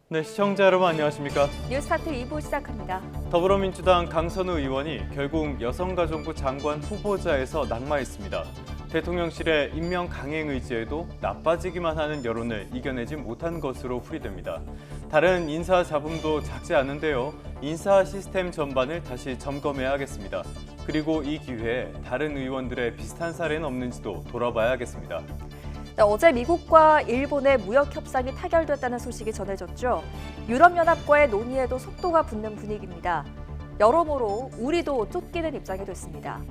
네, 시청자 여러분 안녕하십니까? 뉴스타트 2부 시작합니다. 더불어민주당 강선우 의원이 결국 여성가족부 장관 후보자에서 낙마했습니다. 대통령실의 임명 강행 의지에도 나빠지기만 하는 여론을 이겨내지 못한 것으로 풀이됩니다. 다른 인사 잡음도 작지 않은데요. 인사 시스템 전반을 다시 점검해야겠습니다. 그리고 이 기회에 다른 의원들의 비슷한 사례는 없는지도 돌아봐야겠습니다. 어제 미국과 일본의 무역 협상이 타결됐다는 소식이 전해졌죠. 유럽연합과의 논의에도 속도가 붙는 분위기입니다. 여러모로 우리도 쫓기는 입장이 됐습니다.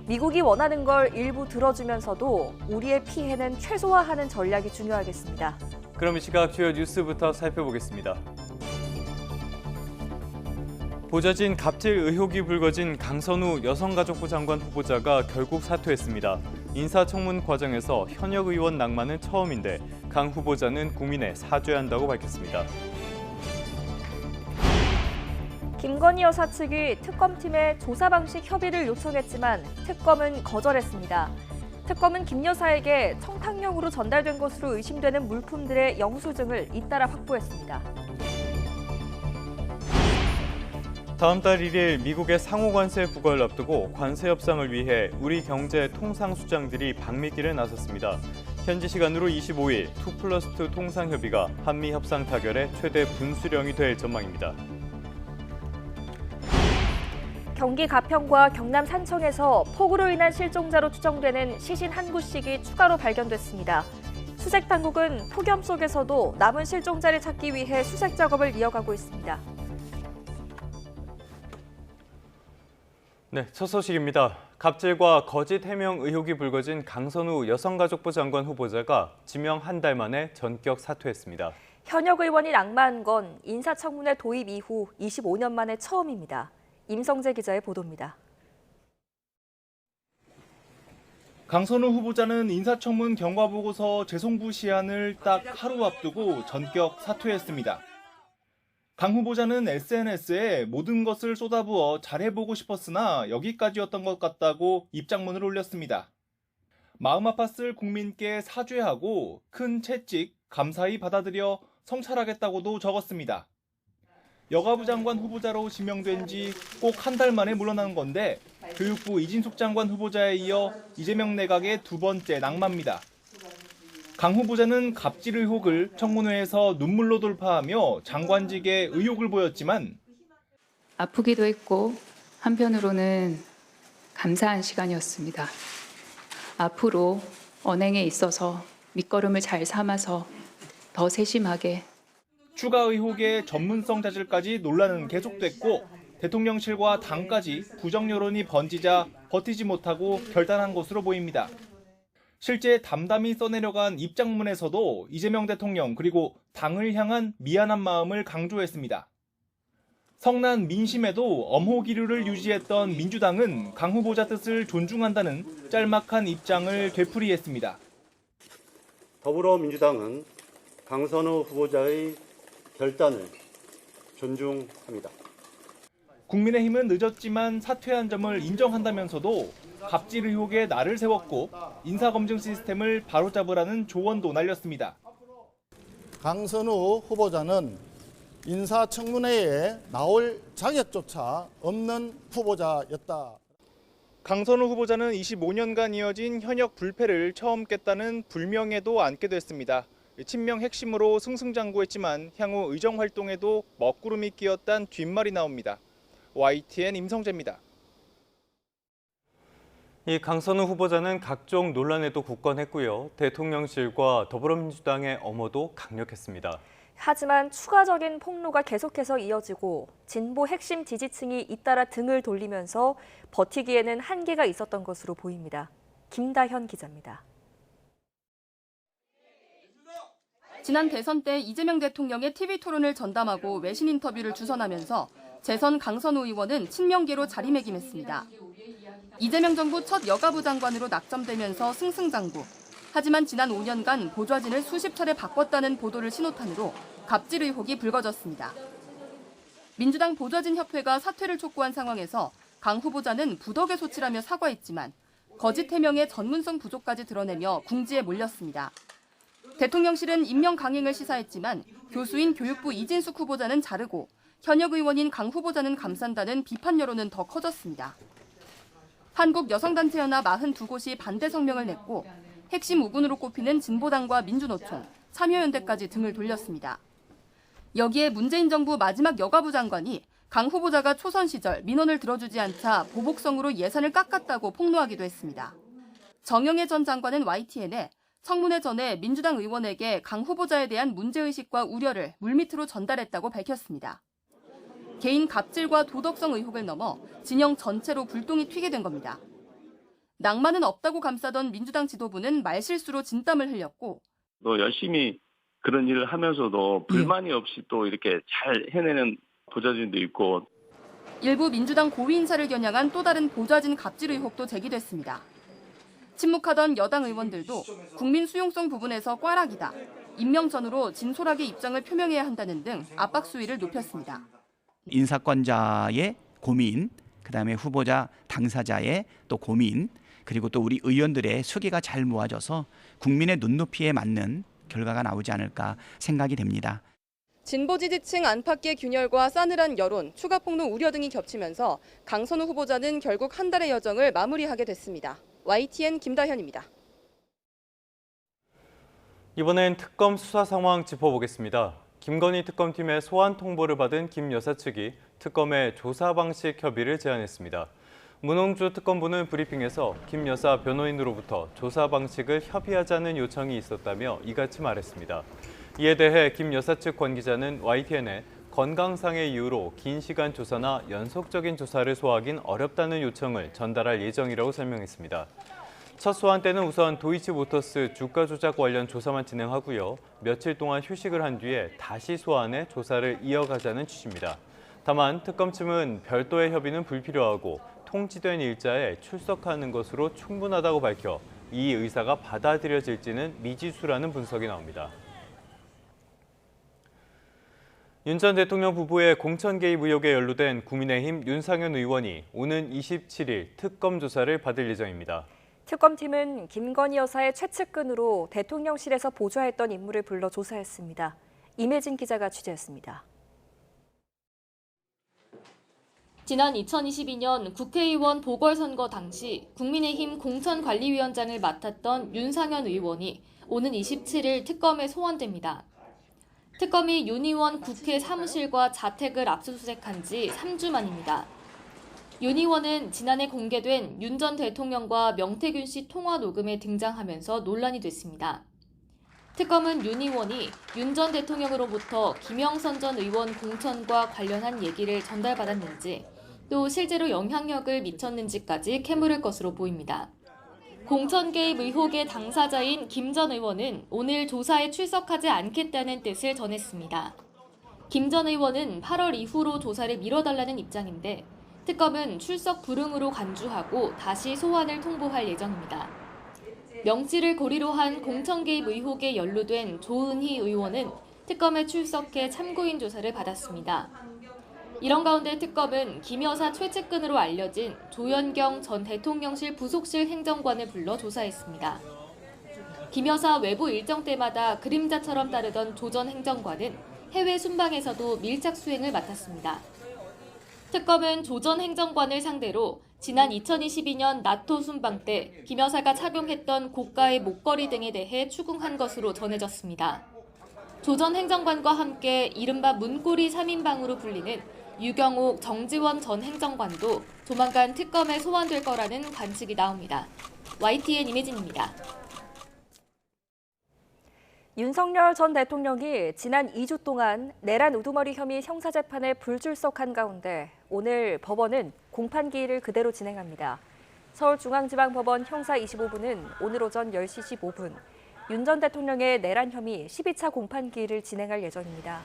미국이 원하는 걸 일부 들어주면서도 우리의 피해는 최소화하는 전략이 중요하겠습니다. 그럼 이 시각 주요 뉴스부터 살펴보겠습니다. 보좌진 갑질 의혹이 불거진 강선우 여성가족부 장관 후보자가 결국 사퇴했습니다. 인사청문 과정에서 현역 의원 낙마는 처음인데 강 후보자는 국민에 사죄한다고 밝혔습니다. 김건희 여사 측이 특검팀에 조사 방식 협의를 요청했지만 특검은 거절했습니다. 특검은 김 여사에게 청탁용으로 전달된 것으로 의심되는 물품들의 영수증을 잇따라 확보했습니다. 다음 달 1일 미국의 상호 관세 부과를 앞두고 관세 협상을 위해 우리 경제 통상수장들이 방미길에 나섰습니다. 현지 시간으로 25일 2+2 통상협의가 한미 협상 타결의 최대 분수령이 될 전망입니다. 경기 가평과 경남 산청에서 폭우로 인한 실종자로 추정되는 시신 한 구씩이 추가로 발견됐습니다. 수색 당국은 폭염 속에서도 남은 실종자를 찾기 위해 수색 작업을 이어가고 있습니다. 네, 첫 소식입니다. 갑질과 거짓 해명 의혹이 불거진 강선우 여성가족부 장관 후보자가 지명 한 달 만에 전격 사퇴했습니다. 현역 의원이 낙마한 건 인사청문회 도입 이후 25년 만에 처음입니다. 임성재 기자의 보도입니다. 강선우 후보자는 인사청문 경과보고서 재송부 시한을 딱 하루 앞두고 전격 사퇴했습니다. 강 후보자는 SNS에 모든 것을 쏟아부어 잘해보고 싶었으나 여기까지였던 것 같다고 입장문을 올렸습니다. 마음 아팠을 국민께 사죄하고 큰 채찍 감사히 받아들여 성찰하겠다고도 적었습니다. 여가부 장관 후보자로 지명된 지 꼭 한 달 만에 물러난 건데 교육부 이진숙 장관 후보자에 이어 이재명 내각의 두 번째 낙마입니다. 강 후보자는 갑질 의혹을 청문회에서 눈물로 돌파하며 장관직에 의욕을 보였지만 아프기도 했고 한편으로는 감사한 시간이었습니다. 앞으로 언행에 있어서 밑거름을 잘 삼아서 더 세심하게 추가 의혹의 전문성 자질까지 논란은 계속됐고 대통령실과 당까지 부정 여론이 번지자 버티지 못하고 결단한 것으로 보입니다. 실제 담담히 써내려간 입장문에서도 이재명 대통령 그리고 당을 향한 미안한 마음을 강조했습니다. 성난 민심에도 엄호 기류를 유지했던 민주당은 강 후보자 뜻을 존중한다는 짤막한 입장을 되풀이했습니다. 더불어민주당은 강선우 후보자의 결단을 존중합니다. 국민의힘은 늦었지만 사퇴한 점을 인정한다면서도 갑질 의혹에 날을 세웠고 인사검증 시스템을 바로잡으라는 조언도 날렸습니다. 강선우 후보자는 인사청문회에 나올 자격조차 없는 후보자였다. 강선우 후보자는 25년간 이어진 현역 불패를 처음 깼다는 불명예도 안게 됐습니다. 친명 핵심으로 승승장구했지만 향후 의정 활동에도 먹구름이 끼었단 뒷말이 나옵니다. YTN 임성재입니다. 이 강선우 후보자는 각종 논란에도 굳건했고요. 대통령실과 더불어민주당의 엄호도 강력했습니다. 하지만 추가적인 폭로가 계속해서 이어지고 진보 핵심 지지층이 잇따라 등을 돌리면서 버티기에는 한계가 있었던 것으로 보입니다. 김다현 기자입니다. 지난 대선 때 이재명 대통령의 TV 토론을 전담하고 외신 인터뷰를 주선하면서 재선 강선우 의원은 친명계로 자리매김했습니다. 이재명 정부 첫 여가부 장관으로 낙점되면서 승승장구. 하지만 지난 5년간 보좌진을 수십 차례 바꿨다는 보도를 신호탄으로 갑질 의혹이 불거졌습니다. 민주당 보좌진협회가 사퇴를 촉구한 상황에서 강 후보자는 부덕의 소치라며 사과했지만 거짓 해명의 전문성 부족까지 드러내며 궁지에 몰렸습니다. 대통령실은 임명 강행을 시사했지만 교수인 교육부 이진숙 후보자는 자르고 현역 의원인 강 후보자는 감싼다는 비판 여론은 더 커졌습니다. 한국여성단체연합 92곳이 반대 성명을 냈고 핵심 우군으로 꼽히는 진보당과 민주노총, 참여연대까지 등을 돌렸습니다. 여기에 문재인 정부 마지막 여가부 장관이 강 후보자가 초선 시절 민원을 들어주지 않자 보복성으로 예산을 깎았다고 폭로하기도 했습니다. 정영애 전 장관은 YTN에 청문회 전에 민주당 의원에게 강 후보자에 대한 문제의식과 우려를 물밑으로 전달했다고 밝혔습니다. 개인 갑질과 도덕성 의혹을 넘어 진영 전체로 불똥이 튀게 된 겁니다. 낭만은 없다고 감싸던 민주당 지도부는 말실수로 진땀을 흘렸고 또 열심히 그런 일을 하면서도 불만이 없이 또 이렇게 잘 해내는 보좌진도 있고 일부 민주당 고위 인사를 겨냥한 또 다른 보좌진 갑질 의혹도 제기됐습니다. 침묵하던 여당 의원들도 국민 수용성 부분에서 꽈락이다, 임명 전후로 진솔하게 입장을 표명해야 한다는 등 압박 수위를 높였습니다. 인사권자의 고민, 그다음에 후보자 당사자의 또 고민, 그리고 또 우리 의원들의 수기가 잘 모아져서 국민의 눈높이에 맞는 결과가 나오지 않을까 생각이 됩니다. 진보 지지층 안팎의 균열과 싸늘한 여론, 추가 폭로 우려 등이 겹치면서 강선우 후보자는 결국 한 달의 여정을 마무리하게 됐습니다. YTN 김다현입니다. 이번엔 특검 수사 상황 짚어보겠습니다. 김건희 특검팀의 소환 통보를 받은 김 여사 측이 특검의 조사 방식 협의를 제안했습니다. 문홍주 특검부는 브리핑에서 김 여사 변호인으로부터 조사 방식을 협의하자는 요청이 있었다며 이같이 말했습니다. 이에 대해 김 여사 측 관계자는 YTN에 건강상의 이유로 긴 시간 조사나 연속적인 조사를 소화하긴 어렵다는 요청을 전달할 예정이라고 설명했습니다. 첫 소환 때는 우선 도이치모터스 주가 조작 관련 조사만 진행하고요. 며칠 동안 휴식을 한 뒤에 다시 소환해 조사를 이어가자는 취지입니다. 다만 특검 측은 별도의 협의는 불필요하고 통지된 일자에 출석하는 것으로 충분하다고 밝혀 이 의사가 받아들여질지는 미지수라는 분석이 나옵니다. 윤 전 대통령 부부의 공천 개입 의혹에 연루된 국민의힘 윤상현 의원이 오는 27일 특검 조사를 받을 예정입니다. 특검팀은 김건희 여사의 최측근으로 대통령실에서 보좌했던 인물을 불러 조사했습니다. 임혜진 기자가 취재했습니다. 지난 2022년 국회의원 보궐선거 당시 국민의힘 공천관리위원장을 맡았던 윤상현 의원이 오는 27일 특검에 소환됩니다. 특검이 윤 의원 국회 사무실과 자택을 압수수색한 지 3주 만입니다. 윤 의원은 지난해 공개된 윤 전 대통령과 명태균 씨 통화 녹음에 등장하면서 논란이 됐습니다. 특검은 윤 의원이 윤 전 대통령으로부터 김영선 전 의원 공천과 관련한 얘기를 전달받았는지 또 실제로 영향력을 미쳤는지까지 캐물을 것으로 보입니다. 공천 개입 의혹의 당사자인 김 전 의원은 오늘 조사에 출석하지 않겠다는 뜻을 전했습니다. 김 전 의원은 8월 이후로 조사를 미뤄달라는 입장인데 특검은 출석 불응으로 간주하고 다시 소환을 통보할 예정입니다. 명지를 고리로 한 공천 개입 의혹에 연루된 조은희 의원은 특검에 출석해 참고인 조사를 받았습니다. 이런 가운데 특검은 김 여사 최측근으로 알려진 조현경 전 대통령실 부속실 행정관을 불러 조사했습니다. 김 여사 외부 일정 때마다 그림자처럼 따르던 조 전 행정관은 해외 순방에서도 밀착 수행을 맡았습니다. 특검은 조 전 행정관을 상대로 지난 2022년 나토 순방 때 김 여사가 착용했던 고가의 목걸이 등에 대해 추궁한 것으로 전해졌습니다. 조 전 행정관과 함께 이른바 문고리 3인방으로 불리는 유경옥, 정지원 전 행정관도 조만간 특검에 소환될 거라는 관측이 나옵니다. YTN 임혜진입니다. 윤석열 전 대통령이 지난 2주 동안 내란 우두머리 혐의 형사재판에 불출석한 가운데 오늘 법원은 공판기일을 그대로 진행합니다. 서울중앙지방법원 형사 25부는 오늘 오전 10시 15분 윤 전 대통령의 내란 혐의 12차 공판기일을 진행할 예정입니다.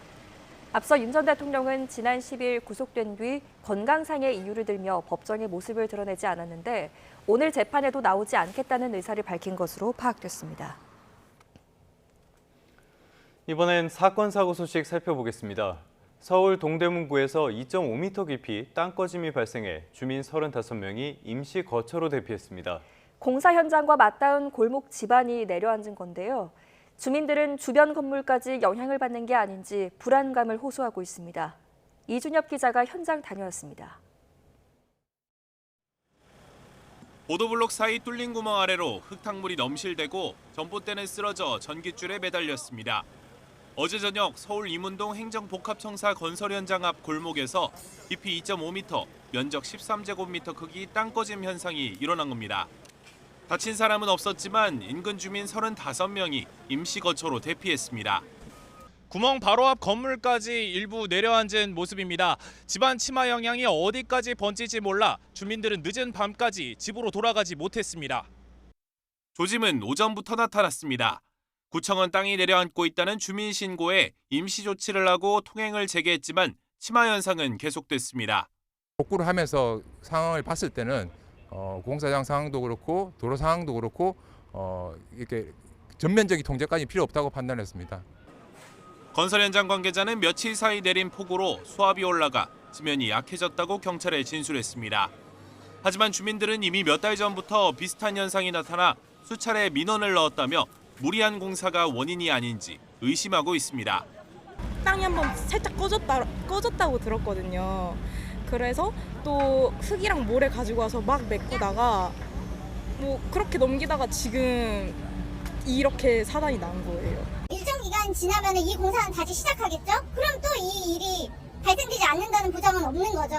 앞서 윤 전 대통령은 지난 10일 구속된 뒤 건강상의 이유를 들며 법정에 모습을 드러내지 않았는데 오늘 재판에도 나오지 않겠다는 의사를 밝힌 것으로 파악됐습니다. 이번엔 사건 사고 소식 살펴보겠습니다. 서울 동대문구에서 2.5m 깊이 땅꺼짐이 발생해 주민 35명이 임시 거처로 대피했습니다. 공사 현장과 맞닿은 골목 집안이 내려앉은 건데요. 주민들은 주변 건물까지 영향을 받는 게 아닌지 불안감을 호소하고 있습니다. 이준엽 기자가 현장 다녀왔습니다. 보도블록 사이 뚫린 구멍 아래로 흙탕물이 넘실대고 전봇대는 쓰러져 전깃줄에 매달렸습니다. 어제 저녁 서울 이문동 행정복합청사 건설 현장 앞 골목에서 깊이 2.5m, 면적 13제곱미터 크기 땅꺼짐 현상이 일어난 겁니다. 다친 사람은 없었지만 인근 주민 35명이 임시 거처로 대피했습니다. 구멍 바로 앞 건물까지 일부 내려앉은 모습입니다. 집안 침하 영향이 어디까지 번질지 몰라 주민들은 늦은 밤까지 집으로 돌아가지 못했습니다. 조짐은 오전부터 나타났습니다. 구청은 땅이 내려앉고 있다는 주민 신고에 임시 조치를 하고 통행을 재개했지만 침하 현상은 계속됐습니다. 복구를 하면서 상황을 봤을 때는 공사장 상황도 그렇고 도로 상황도 그렇고 이렇게 전면적인 통제까지 필요 없다고 판단했습니다. 건설 현장 관계자는 며칠 사이 내린 폭우로 수압이 올라가 지면이 약해졌다고 경찰에 진술했습니다. 하지만 주민들은 이미 몇 달 전부터 비슷한 현상이 나타나 수차례 민원을 넣었다며 무리한 공사가 원인이 아닌지 의심하고 있습니다. 땅이 한번 살짝 꺼졌다고 들었거든요. 그래서 또 흙이랑 모래 가지고 와서 막 메꾸다가 뭐 그렇게 넘기다가 지금 이렇게 사단이 난 거예요. 일정 기간 지나면 이 공사는 다시 시작하겠죠? 그럼 또 이 일이 발생되지 않는다는 보장은 없는 거죠.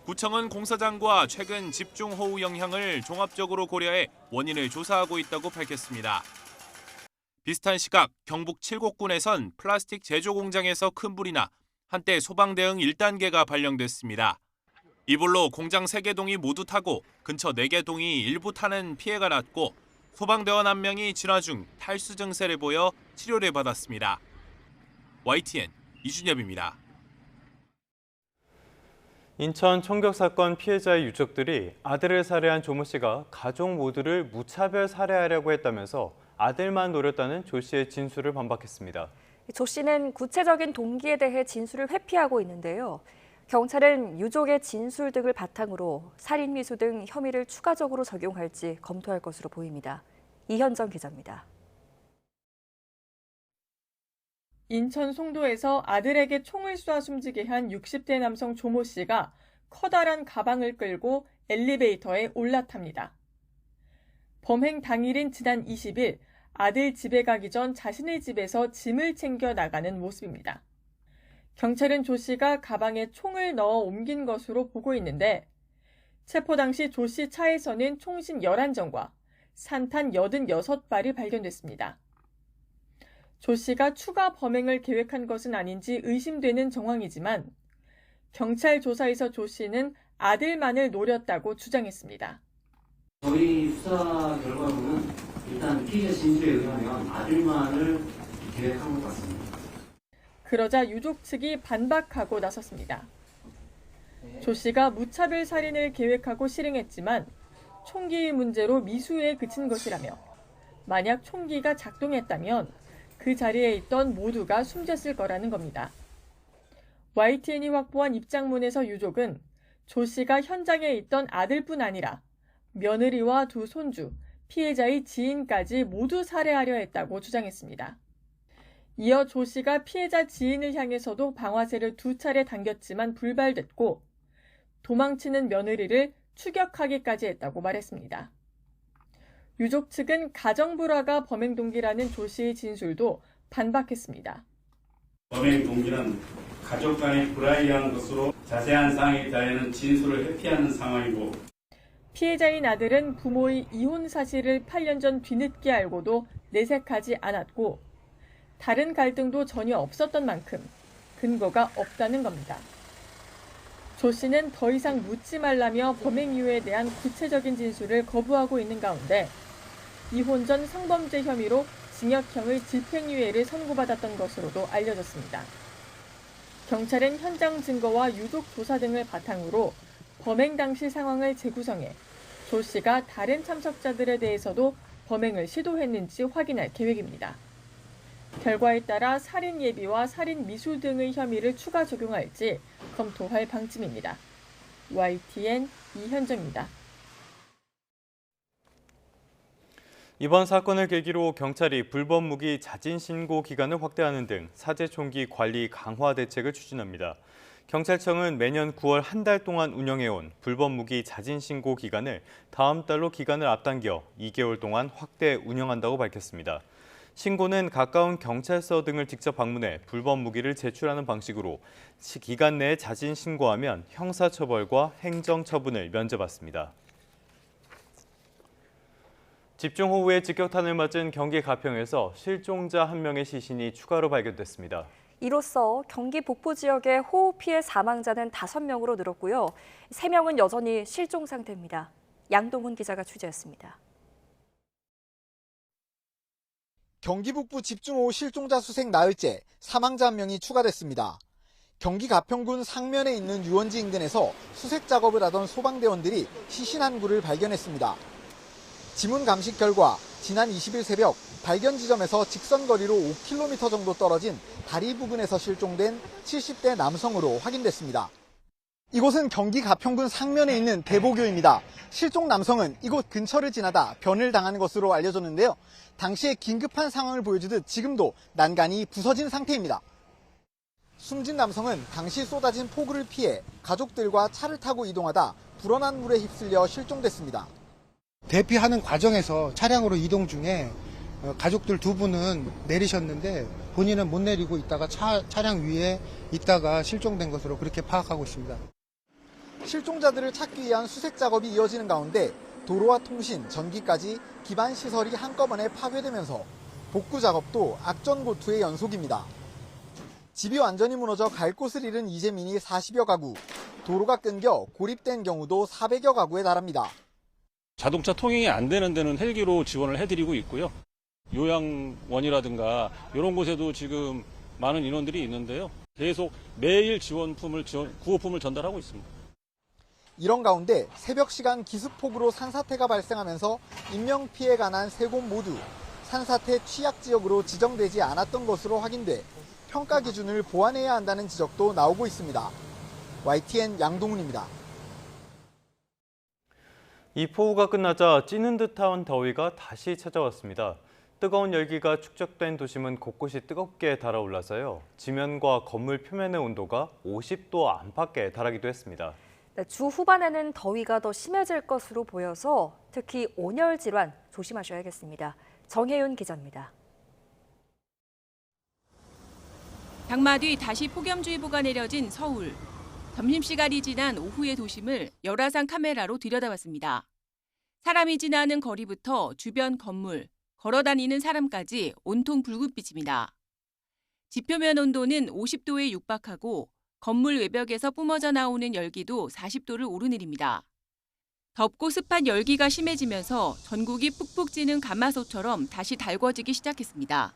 구청은 공사장과 최근 집중호우 영향을 종합적으로 고려해 원인을 조사하고 있다고 밝혔습니다. 비슷한 시각 경북 칠곡군에선 플라스틱 제조 공장에서 큰 불이 나 한때 소방 대응 1단계가 발령됐습니다. 이 불로 공장 3개 동이 모두 타고 근처 4개 동이 일부 타는 피해가 났고 소방대원 1명이 진화 중 탈수 증세를 보여 치료를 받았습니다. YTN 이준엽입니다. 인천 총격 사건 피해자의 유족들이 아들을 살해한 조모 씨가 가족 모두를 무차별 살해하려고 했다면서 아들만 노렸다는 조 씨의 진술을 반박했습니다. 조 씨는 구체적인 동기에 대해 진술을 회피하고 있는데요. 경찰은 유족의 진술 등을 바탕으로 살인미수 등 혐의를 추가적으로 적용할지 검토할 것으로 보입니다. 이현정 기자입니다. 인천 송도에서 아들에게 총을 쏴 숨지게 한 60대 남성 조모 씨가 커다란 가방을 끌고 엘리베이터에 올라탑니다. 범행 당일인 지난 20일 아들 집에 가기 전 자신의 집에서 짐을 챙겨 나가는 모습입니다. 경찰은 조 씨가 가방에 총을 넣어 옮긴 것으로 보고 있는데 체포 당시 조 씨 차에서는 총신 11정과 산탄 86발이 발견됐습니다. 조 씨가 추가 범행을 계획한 것은 아닌지 의심되는 정황이지만 경찰 조사에서 조 씨는 아들만을 노렸다고 주장했습니다. 저희 수사 결과로는 일단 피의자 진술에 의하면 아들만을 계획한 것 같습니다. 그러자 유족 측이 반박하고 나섰습니다. 조 씨가 무차별 살인을 계획하고 실행했지만 총기 문제로 미수에 그친 것이라며 만약 총기가 작동했다면 그 자리에 있던 모두가 숨졌을 거라는 겁니다. YTN이 확보한 입장문에서 유족은 조 씨가 현장에 있던 아들뿐 아니라 며느리와 두 손주, 피해자의 지인까지 모두 살해하려 했다고 주장했습니다. 이어 조 씨가 피해자 지인을 향해서도 방아쇠를 2차례 당겼지만 불발됐고 도망치는 며느리를 추격하기까지 했다고 말했습니다. 유족 측은 가정불화가 범행 동기라는 조 씨의 진술도 반박했습니다. 범행 동기는 가족 간의 불화에 의한 것으로 자세한 사항에 대해서는 진술을 회피하는 상황이고 피해자인 아들은 부모의 이혼 사실을 8년 전 뒤늦게 알고도 내색하지 않았고 다른 갈등도 전혀 없었던 만큼 근거가 없다는 겁니다. 조 씨는 더 이상 묻지 말라며 범행 이유에 대한 구체적인 진술을 거부하고 있는 가운데 이혼 전 성범죄 혐의로 징역형의 집행유예를 선고받았던 것으로도 알려졌습니다. 경찰은 현장 증거와 유족 조사 등을 바탕으로 범행 당시 상황을 재구성해 조 씨가 다른 참석자들에 대해서도 범행을 시도했는지 확인할 계획입니다. 결과에 따라 살인 예비와 살인 미수 등의 혐의를 추가 적용할지 검토할 방침입니다. YTN 이현정입니다. 이번 사건을 계기로 경찰이 불법 무기 자진 신고 기간을 확대하는 등 사제 총기 관리 강화 대책을 추진합니다. 경찰청은 매년 9월 한 달 동안 운영해온 불법 무기 자진 신고 기간을 다음 달로 기간을 앞당겨 2개월 동안 확대 운영한다고 밝혔습니다. 신고는 가까운 경찰서 등을 직접 방문해 불법 무기를 제출하는 방식으로 기간 내에 자진 신고하면 형사처벌과 행정처분을 면제받습니다. 집중호우에 직격탄을 맞은 경기 가평에서 실종자 1명의 시신이 추가로 발견됐습니다. 이로써 경기 북부 지역의 호우 피해 사망자는 5명으로 늘었고요. 3명은 여전히 실종 상태입니다. 양동훈 기자가 취재했습니다. 경기 북부 집중호우 실종자 수색 나흘째 사망자 1명이 추가됐습니다. 경기 가평군 상면에 있는 유원지 인근에서 수색 작업을 하던 소방대원들이 시신 한 구를 발견했습니다. 지문 감식 결과 지난 20일 새벽 발견 지점에서 직선거리로 5km 정도 떨어진 다리 부근에서 실종된 70대 남성으로 확인됐습니다. 이곳은 경기 가평군 상면에 있는 대보교입니다. 실종 남성은 이곳 근처를 지나다 변을 당한 것으로 알려졌는데요. 당시에 긴급한 상황을 보여주듯 지금도 난간이 부서진 상태입니다. 숨진 남성은 당시 쏟아진 폭우를 피해 가족들과 차를 타고 이동하다 불어난 물에 휩쓸려 실종됐습니다. 대피하는 과정에서 차량으로 이동 중에 가족들 2분은 내리셨는데 본인은 못 내리고 있다가 차량 위에 있다가 실종된 것으로 그렇게 파악하고 있습니다. 실종자들을 찾기 위한 수색 작업이 이어지는 가운데 도로와 통신, 전기까지 기반 시설이 한꺼번에 파괴되면서 복구 작업도 악전고투의 연속입니다. 집이 완전히 무너져 갈 곳을 잃은 이재민이 40여 가구, 도로가 끊겨 고립된 경우도 400여 가구에 달합니다. 자동차 통행이 안 되는 데는 헬기로 지원을 해드리고 있고요. 요양원이라든가 이런 곳에도 지금 많은 인원들이 있는데요. 계속 매일 구호품을 전달하고 있습니다. 이런 가운데 새벽 시간 기습폭우로 산사태가 발생하면서 인명피해가 난 3곳 모두 산사태 취약지역으로 지정되지 않았던 것으로 확인돼 평가 기준을 보완해야 한다는 지적도 나오고 있습니다. YTN 양동훈입니다. 이 폭우가 끝나자 찌는 듯한 더위가 다시 찾아왔습니다. 뜨거운 열기가 축적된 도심은 곳곳이 뜨겁게 달아올라서요. 지면과 건물 표면의 온도가 50도 안팎에 달하기도 했습니다. 네, 주 후반에는 더위가 더 심해질 것으로 보여서 특히 온열 질환 조심하셔야겠습니다. 정혜윤 기자입니다. 장마 뒤 다시 폭염주의보가 내려진 서울. 점심시간이 지난 오후의 도심을 열화상 카메라로 들여다봤습니다. 사람이 지나는 거리부터 주변 건물, 걸어다니는 사람까지 온통 붉은빛입니다. 지표면 온도는 50도에 육박하고 건물 외벽에서 뿜어져 나오는 열기도 40도를 오른 일입니다. 덥고 습한 열기가 심해지면서 전국이 푹푹 찌는 가마솥처럼 다시 달궈지기 시작했습니다.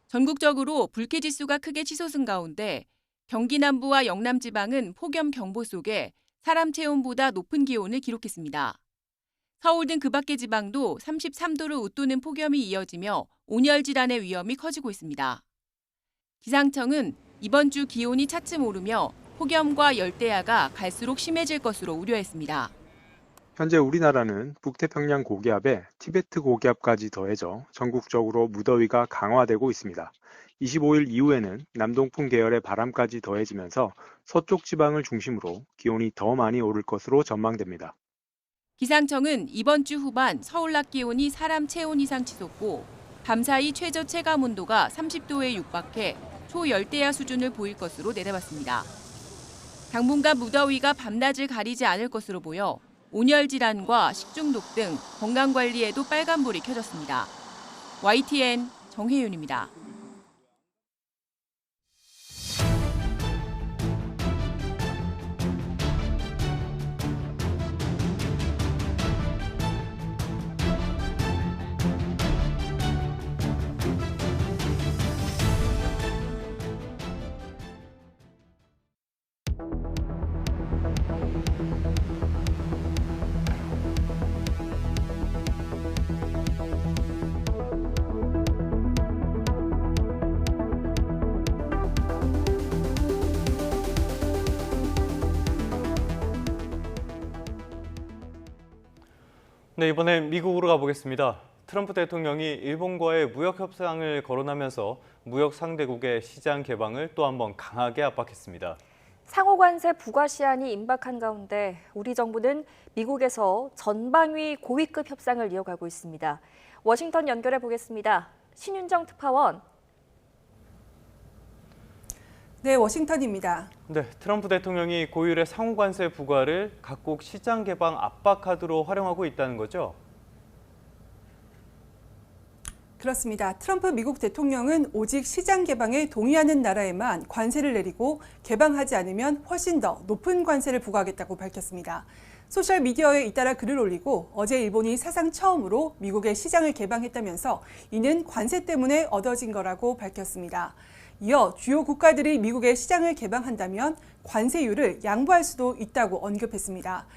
전국적으로 불쾌지수가 크게 치솟은 가운데 경기 남부와 영남 지방은 폭염 경보 속에 사람 체온보다 높은 기온을 기록했습니다. 서울 등 그 밖의 지방도 33도를 웃도는 폭염이 이어지며 온열 질환의 위험이 커지고 있습니다. 기상청은 이번 주 기온이 차츰 오르며 폭염과 열대야가 갈수록 심해질 것으로 우려했습니다. 현재 우리나라는 북태평양 고기압에 티베트 고기압까지 더해져 전국적으로 무더위가 강화되고 있습니다. 25일 이후에는 남동풍 계열의 바람까지 더해지면서 서쪽 지방을 중심으로 기온이 더 많이 오를 것으로 전망됩니다. 기상청은 이번 주 후반 서울 낮 기온이 사람 체온 이상 치솟고 밤사이 최저 체감 온도가 30도에 육박해 초열대야 수준을 보일 것으로 내다봤습니다. 당분간 무더위가 밤낮을 가리지 않을 것으로 보여 온열 질환과 식중독 등 건강관리에도 빨간불이 켜졌습니다. YTN 정혜윤입니다. 네, 이번엔 미국으로 가보겠습니다. 트럼프 대통령이 일본과의 무역 협상을 거론하면서 무역 상대국의 시장 개방을 또 한 번 강하게 압박했습니다. 상호관세 부과 시한이 임박한 가운데 우리 정부는 미국에서 전방위 고위급 협상을 이어가고 있습니다. 워싱턴 연결해 보겠습니다. 신윤정 특파원. 네, 워싱턴입니다. 네, 트럼프 대통령이 고율의 상호관세 부과를 각국 시장 개방 압박 카드로 활용하고 있다는 거죠? 그렇습니다. 트럼프 미국 대통령은 오직 시장 개방에 동의하는 나라에만 관세를 내리고 개방하지 않으면 훨씬 더 높은 관세를 부과하겠다고 밝혔습니다. 소셜미디어에 잇따라 글을 올리고 어제 일본이 사상 처음으로 미국의 시장을 개방했다면서 이는 관세 때문에 얻어진 거라고 밝혔습니다. 이어 주요 국가들이 미국의 시장을 개방한다면 관세율을 양보할 수도 있다고 언급했습니다.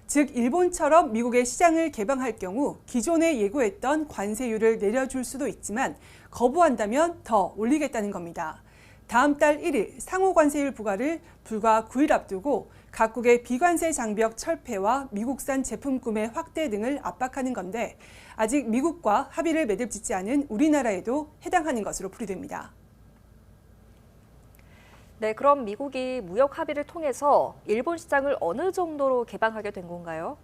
즉 일본처럼 미국의 시장을 개방할 경우 기존에 예고했던 관세율을 내려줄 수도 있지만 거부한다면 더 올리겠다는 겁니다. 다음 달 1일 상호관세율 부과를 불과 9일 앞두고 각국의 비관세 장벽 철폐와 미국산 제품 구매 확대 등을 압박하는 건데 아직 미국과 합의를 맺을지 않은 우리나라에도 해당하는 것으로 풀이됩니다. 네, 그럼 미국이 무역 합의를 통해서 일본 시장을 어느 정도로 개방하게 된 건가요?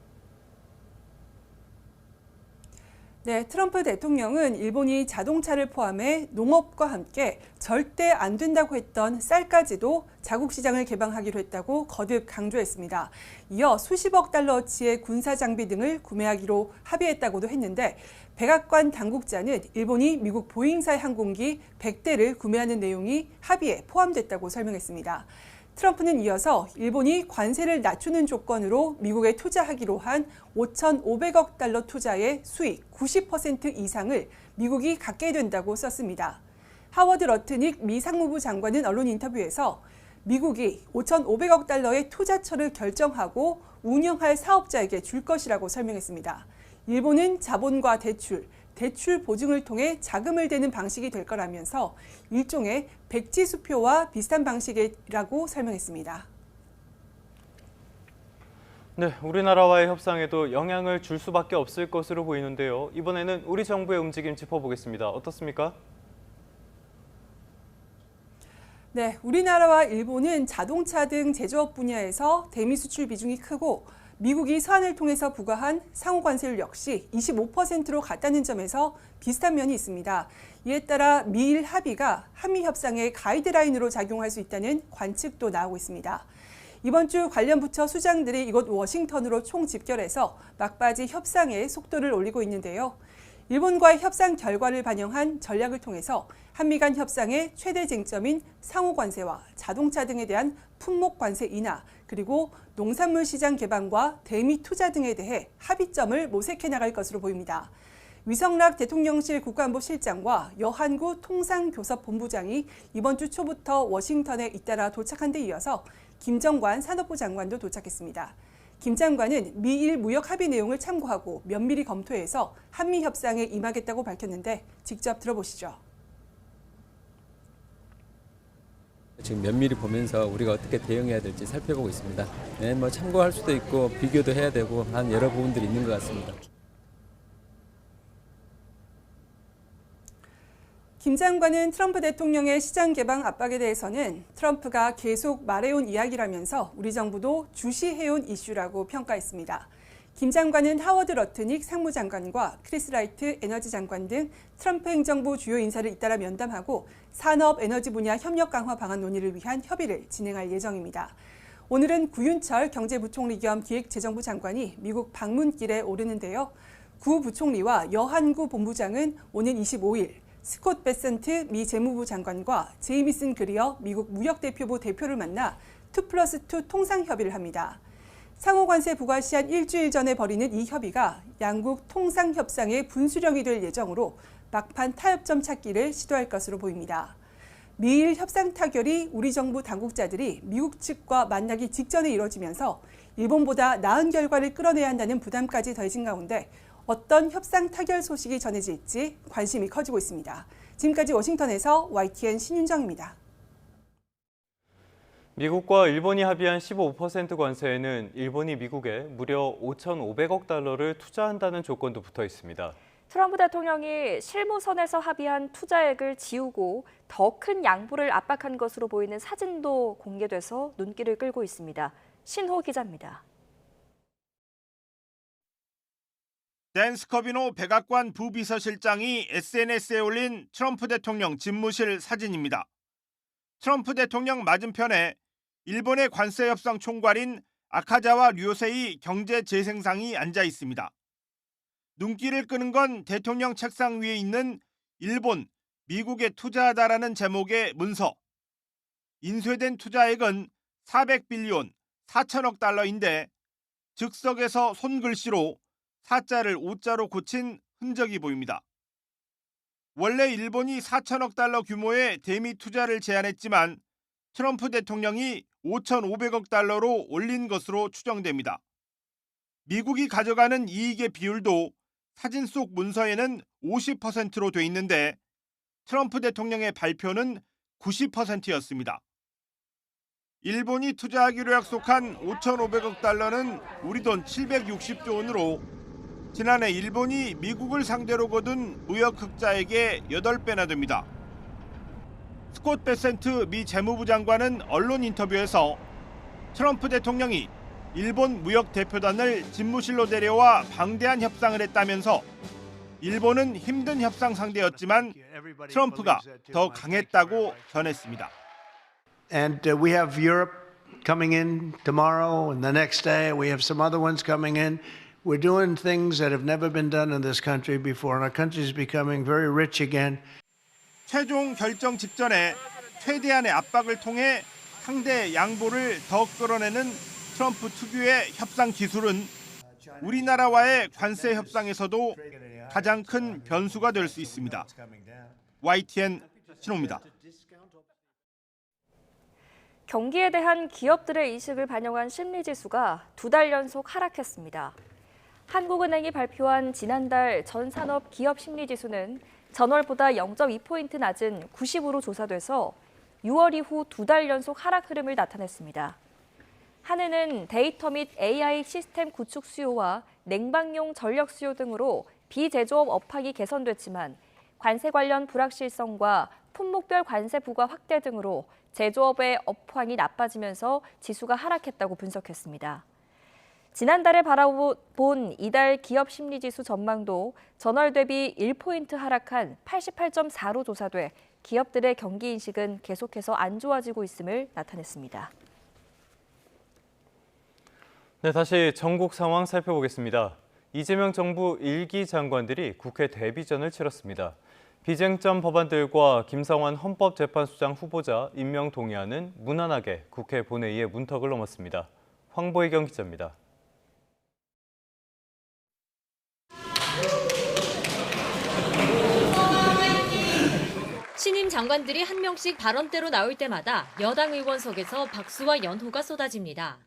네, 트럼프 대통령은 일본이 자동차를 포함해 농업과 함께 절대 안 된다고 했던 쌀까지도 자국 시장을 개방하기로 했다고 거듭 강조했습니다. 이어 수십억 달러어치의 군사 장비 등을 구매하기로 합의했다고도 했는데 백악관 당국자는 일본이 미국 보잉사의 항공기 100대를 구매하는 내용이 합의에 포함됐다고 설명했습니다. 트럼프는 이어서 일본이 관세를 낮추는 조건으로 미국에 투자하기로 한 5,500억 달러 투자의 수익 90% 이상을 미국이 갖게 된다고 썼습니다. 하워드 러트닉 미 상무부 장관은 언론 인터뷰에서 미국이 5,500억 달러의 투자처를 결정하고 운영할 사업자에게 줄 것이라고 설명했습니다. 일본은 자본과 대출 보증을 통해 자금을 대는 방식이 될 거라면서 일종의 백지수표와 비슷한 방식이라고 설명했습니다. 네, 우리나라와의 협상에도 영향을 줄 수밖에 없을 것으로 보이는데요. 이번에는 우리 정부의 움직임 짚어보겠습니다. 어떻습니까? 네, 우리나라와 일본은 자동차 등 제조업 분야에서 대미 수출 비중이 크고 미국이 서한을 통해서 부과한 상호관세율 역시 25%로 같다는 점에서 비슷한 면이 있습니다. 이에 따라 미일 합의가 한미 협상의 가이드라인으로 작용할 수 있다는 관측도 나오고 있습니다. 이번 주 관련 부처 수장들이 이곳 워싱턴으로 총집결해서 막바지 협상의 속도를 올리고 있는데요. 일본과의 협상 결과를 반영한 전략을 통해서 한미 간 협상의 최대 쟁점인 상호관세와 자동차 등에 대한 품목관세 인하, 그리고 농산물 시장 개방과 대미 투자 등에 대해 합의점을 모색해 나갈 것으로 보입니다. 위성락 대통령실 국가안보실장과 여한구 통상교섭본부장이 이번 주 초부터 워싱턴에 잇따라 도착한 데 이어서 김정관 산업부 장관도 도착했습니다. 김 장관은 미일 무역 합의 내용을 참고하고 면밀히 검토해서 한미 협상에 임하겠다고 밝혔는데 직접 들어보시죠. 지금 면밀히 보면서 우리가 어떻게 대응해야 될지 살펴보고 있습니다. 네, 뭐 참고할 수도 있고 비교도 해야 되고 한 여러 부분들이 있는 것 같습니다. 김 장관은 트럼프 대통령의 시장 개방 압박에 대해서는 트럼프가 계속 말해온 이야기라면서 우리 정부도 주시해온 이슈라고 평가했습니다. 김 장관은 하워드 러트닉 상무장관과 크리스 라이트 에너지 장관 등 트럼프 행정부 주요 인사를 잇따라 면담하고 산업 에너지 분야 협력 강화 방안 논의를 위한 협의를 진행할 예정입니다. 오늘은 구윤철 경제부총리 겸 기획재정부 장관이 미국 방문길에 오르는데요. 구 부총리와 여한구 본부장은 오는 25일 스콧 베센트 미 재무부 장관과 제이미슨 그리어 미국 무역대표부 대표를 만나 2+2 통상협의를 합니다. 상호관세 부과 시한 일주일 전에 벌이는 이 협의가 양국 통상협상의 분수령이 될 예정으로 막판 타협점 찾기를 시도할 것으로 보입니다. 미일 협상 타결이 우리 정부 당국자들이 미국 측과 만나기 직전에 이뤄지면서 일본보다 나은 결과를 끌어내야 한다는 부담까지 더해진 가운데 어떤 협상 타결 소식이 전해질지 관심이 커지고 있습니다. 지금까지 워싱턴에서 YTN 신윤정입니다. 미국과 일본이 합의한 15% 관세에는 일본이 미국에 무려 5,500억 달러를 투자한다는 조건도 붙어 있습니다. 트럼프 대통령이 실무선에서 합의한 투자액을 지우고 더 큰 양보를 압박한 것으로 보이는 사진도 공개돼서 눈길을 끌고 있습니다. 신호 기자입니다. 댄 스커비노 백악관 부비서실장이 SNS에 올린 트럼프 대통령 집무실 사진입니다. 트럼프 대통령 맞은편에 일본의 관세협상 총괄인 아카자와 류세이 경제재생상이 앉아 있습니다. 눈길을 끄는 건 대통령 책상 위에 있는 일본, 미국에 투자하다라는 제목의 문서. 인쇄된 투자액은 400빌리온, 4천억 달러인데 즉석에서 손글씨로 4자를 5자로 고친 흔적이 보입니다. 원래 일본이 4천억 달러 규모의 대미 투자를 제안했지만 트럼프 대통령이 5,500억 달러로 올린 것으로 추정됩니다. 미국이 가져가는 이익의 비율도 사진 속 문서에는 50%로 돼 있는데 트럼프 대통령의 발표는 90%였습니다. 일본이 투자하기로 약속한 5,500억 달러는 우리 돈 760조 원으로 지난해 일본이 미국을 상대로 거둔 무역 흑자액의 8배나 됩니다. 스콧 베센트 미 재무부 장관은 언론 인터뷰에서 트럼프 대통령이 일본 무역 대표단을 집무실로 데려와 방대한 협상을 했다면서 일본은 힘든 협상 상대였지만 트럼프가 더 강했다고 전했습니다. And we have Europe coming in tomorrow and the next day. We have some other ones coming in. We're doing things that have never been done in this country before, and our country is becoming very rich again. 최종 결정 직전에 최대한의 압박을 통해 상대의 양보를 더 끌어내는 트럼프 특유의 협상 기술은 우리나라와의 관세 협상에서도 가장 큰 변수가 될 수 있습니다. YTN 신호입니다. 경기에 대한 기업들의 인식을 반영한 심리지수가 2달 연속 하락했습니다. 한국은행이 발표한 지난달 전산업 기업 심리지수는 전월보다 0.2포인트 낮은 90으로 조사돼서 6월 이후 2달 연속 하락 흐름을 나타냈습니다. 한은은 데이터 및 AI 시스템 구축 수요와 냉방용 전력 수요 등으로 비제조업 업황이 개선됐지만 관세 관련 불확실성과 품목별 관세 부과 확대 등으로 제조업의 업황이 나빠지면서 지수가 하락했다고 분석했습니다. 지난달에 바라본 이달 기업 심리지수 전망도 전월 대비 1포인트 하락한 88.4로 조사돼 기업들의 경기 인식은 계속해서 안 좋아지고 있음을 나타냈습니다. 네, 다시 전국 상황 살펴보겠습니다. 이재명 정부 1기 장관들이 국회 데뷔전을 치렀습니다. 비쟁점 법안들과 김성환 헌법재판소장 후보자 임명 동의안은 무난하게 국회 본회의의 문턱을 넘었습니다. 황보희경 기자입니다. 신임 장관들이 한 명씩 발언대로 나올 때마다 여당 의원석에서 박수와 연호가 쏟아집니다.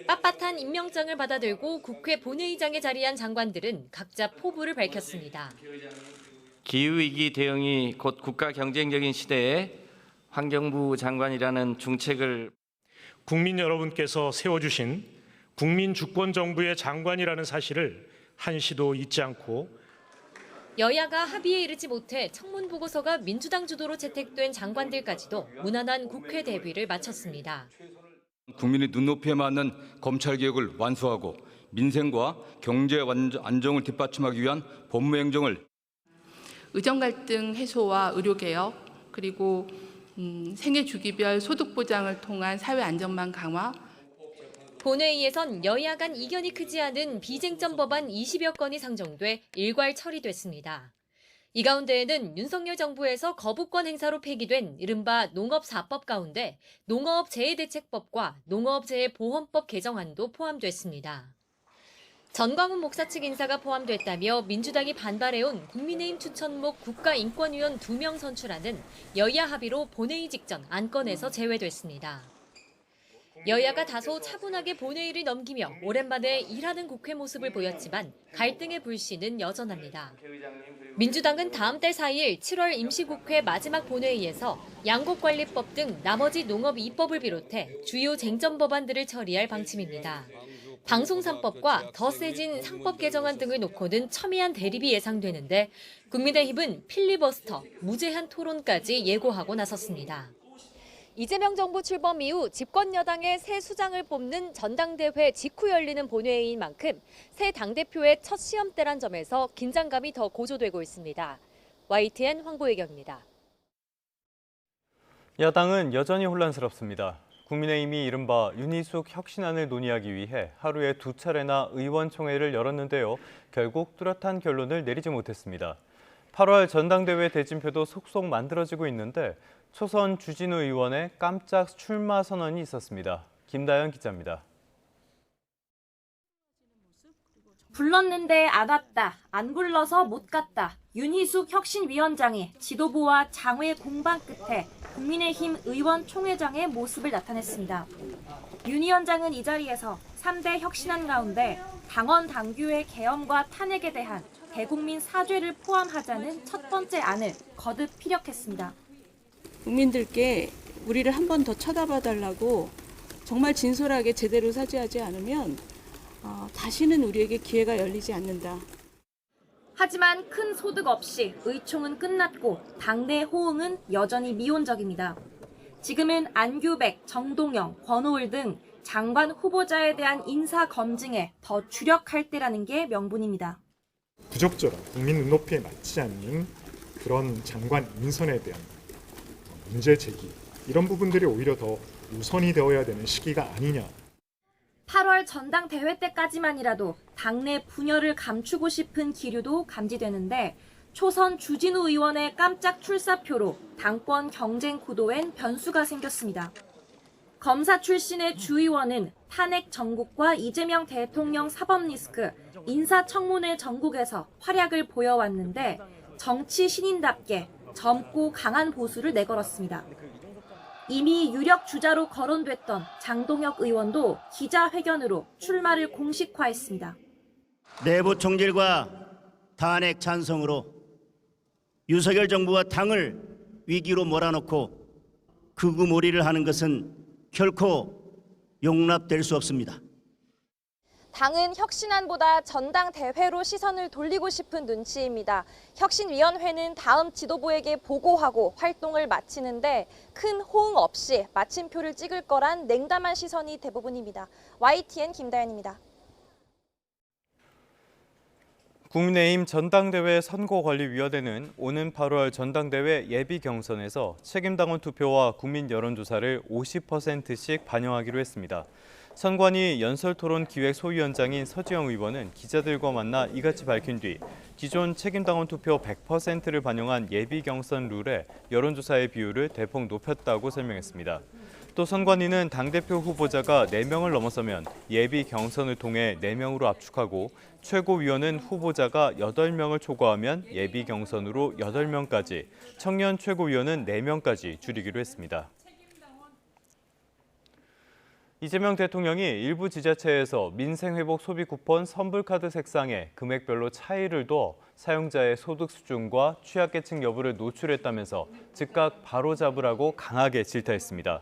빳빳한 임명장을 받아들고 국회 본회의장에 자리한 장관들은 각자 포부를 밝혔습니다. 기후위기 대응이 곧 국가 경쟁적인 시대에 환경부 장관이라는 중책을 국민 여러분께서 세워주신 국민 주권 정부의 장관이라는 사실을 한시도 잊지 않고 여야가 합의에 이르지 못해 청문보고서가 민주당 주도로 채택된 장관들까지도 무난한 국회 데뷔를 마쳤습니다. 국민의 눈높이에 맞는 검찰개혁을 완수하고 민생과 경제 안정을 뒷받침하기 위한 법무행정을 의정 갈등 해소와 의료개혁, 그리고 생애 주기별 소득 보장을 통한 사회 안전망 강화. 본회의에선 여야 간 이견이 크지 않은 비쟁점 법안 20여 건이 상정돼 일괄 처리됐습니다. 이 가운데에는 윤석열 정부에서 거부권 행사로 폐기된 이른바 농업4법 가운데 농어업재해대책법과 농어업재해보험법 개정안도 포함됐습니다. 전광훈 목사 측 인사가 포함됐다며 민주당이 반발해온 국민의힘 추천목 국가인권위원 2명 선출안은 여야 합의로 본회의 직전 안건에서 제외됐습니다. 여야가 다소 차분하게 본회의를 넘기며 오랜만에 일하는 국회 모습을 보였지만 갈등의 불씨는 여전합니다. 민주당은 다음 달 4일 7월 임시국회 마지막 본회의에서 양곡관리법 등 나머지 농업 2법을 비롯해 주요 쟁점 법안들을 처리할 방침입니다. 방송 3법과 더 세진 상법 개정안 등을 놓고는 첨예한 대립이 예상되는데 국민의힘은 필리버스터, 무제한 토론까지 예고하고 나섰습니다. 이재명 정부 출범 이후 집권 여당의 새 수장을 뽑는 전당대회 직후 열리는 본회의인 만큼 새 당대표의 첫 시험대란 점에서 긴장감이 더 고조되고 있습니다. YTN 황보혜경입니다. 야당은 여전히 혼란스럽습니다. 국민의힘이 이른바 윤희숙 혁신안을 논의하기 위해 하루에 2차례나 의원총회를 열었는데요. 결국 뚜렷한 결론을 내리지 못했습니다. 8월 전당대회 대진표도 속속 만들어지고 있는데 초선 주진우 의원의 깜짝 출마 선언이 있었습니다. 김다연 기자입니다. 불렀는데 안 왔다, 안 불러서 못 갔다. 윤희숙 혁신위원장이 지도부와 장외 공방 끝에 국민의힘 의원총회장의 모습을 나타냈습니다. 윤 위원장은 이 자리에서 3대 혁신안 가운데 당원 당규의 개엄과 탄핵에 대한 대국민 사죄를 포함하자는 첫 번째 안을 거듭 피력했습니다. 국민들께 우리를 한 번 더 쳐다봐달라고 정말 진솔하게 제대로 사죄하지 않으면 다시는 우리에게 기회가 열리지 않는다. 하지만 큰 소득 없이 의총은 끝났고 당내 호응은 여전히 미온적입니다. 지금은 안규백, 정동영, 권오을 등 장관 후보자에 대한 인사 검증에 더 주력할 때라는 게 명분입니다. 부적절한 국민 눈높이에 맞지 않는 그런 장관 인선에 대한 문제 제기, 이런 부분들이 오히려 더 우선이 되어야 되는 시기가 아니냐. 8월 전당대회 때까지만이라도 당내 분열을 감추고 싶은 기류도 감지되는데 초선 주진우 의원의 깜짝 출사표로 당권 경쟁 구도엔 변수가 생겼습니다. 검사 출신의 주 의원은 탄핵 전국과 이재명 대통령 사법 리스크, 인사청문회 전국에서 활약을 보여왔는데 정치 신인답게 젊고 강한 보수를 내걸었습니다. 이미 유력 주자로 거론됐던 장동혁 의원도 기자회견으로 출마를 공식화했습니다. 내부 총질과 탄핵 찬성으로 윤석열 정부와 당을 위기로 몰아넣고 극우몰이를 하는 것은 결코 용납될 수 없습니다. 당은 혁신안보다 전당대회로 시선을 돌리고 싶은 눈치입니다. 혁신위원회는 다음 지도부에게 보고하고 활동을 마치는데 큰 호응 없이 마침표를 찍을 거란 냉담한 시선이 대부분입니다. YTN 김다연입니다. 국민의힘 전당대회 선거관리위원회는 오는 8월 전당대회 예비 경선에서 책임당원 투표와 국민 여론조사를 50%씩 반영하기로 했습니다. 선관위 연설토론 기획 소위원장인 서지영 의원은 기자들과 만나 이같이 밝힌 뒤 기존 책임당원 투표 100%를 반영한 예비 경선 룰에 여론조사의 비율을 대폭 높였다고 설명했습니다. 또 선관위는 당대표 후보자가 4명을 넘어서면 예비 경선을 통해 4명으로 압축하고 최고위원은 후보자가 8명을 초과하면 예비 경선으로 8명까지, 청년 최고위원은 4명까지 줄이기로 했습니다. 이재명 대통령이 일부 지자체에서 민생회복 소비 쿠폰 선불카드 색상에 금액별로 차이를 둬 사용자의 소득 수준과 취약계층 여부를 노출했다면서 즉각 바로잡으라고 강하게 질타했습니다.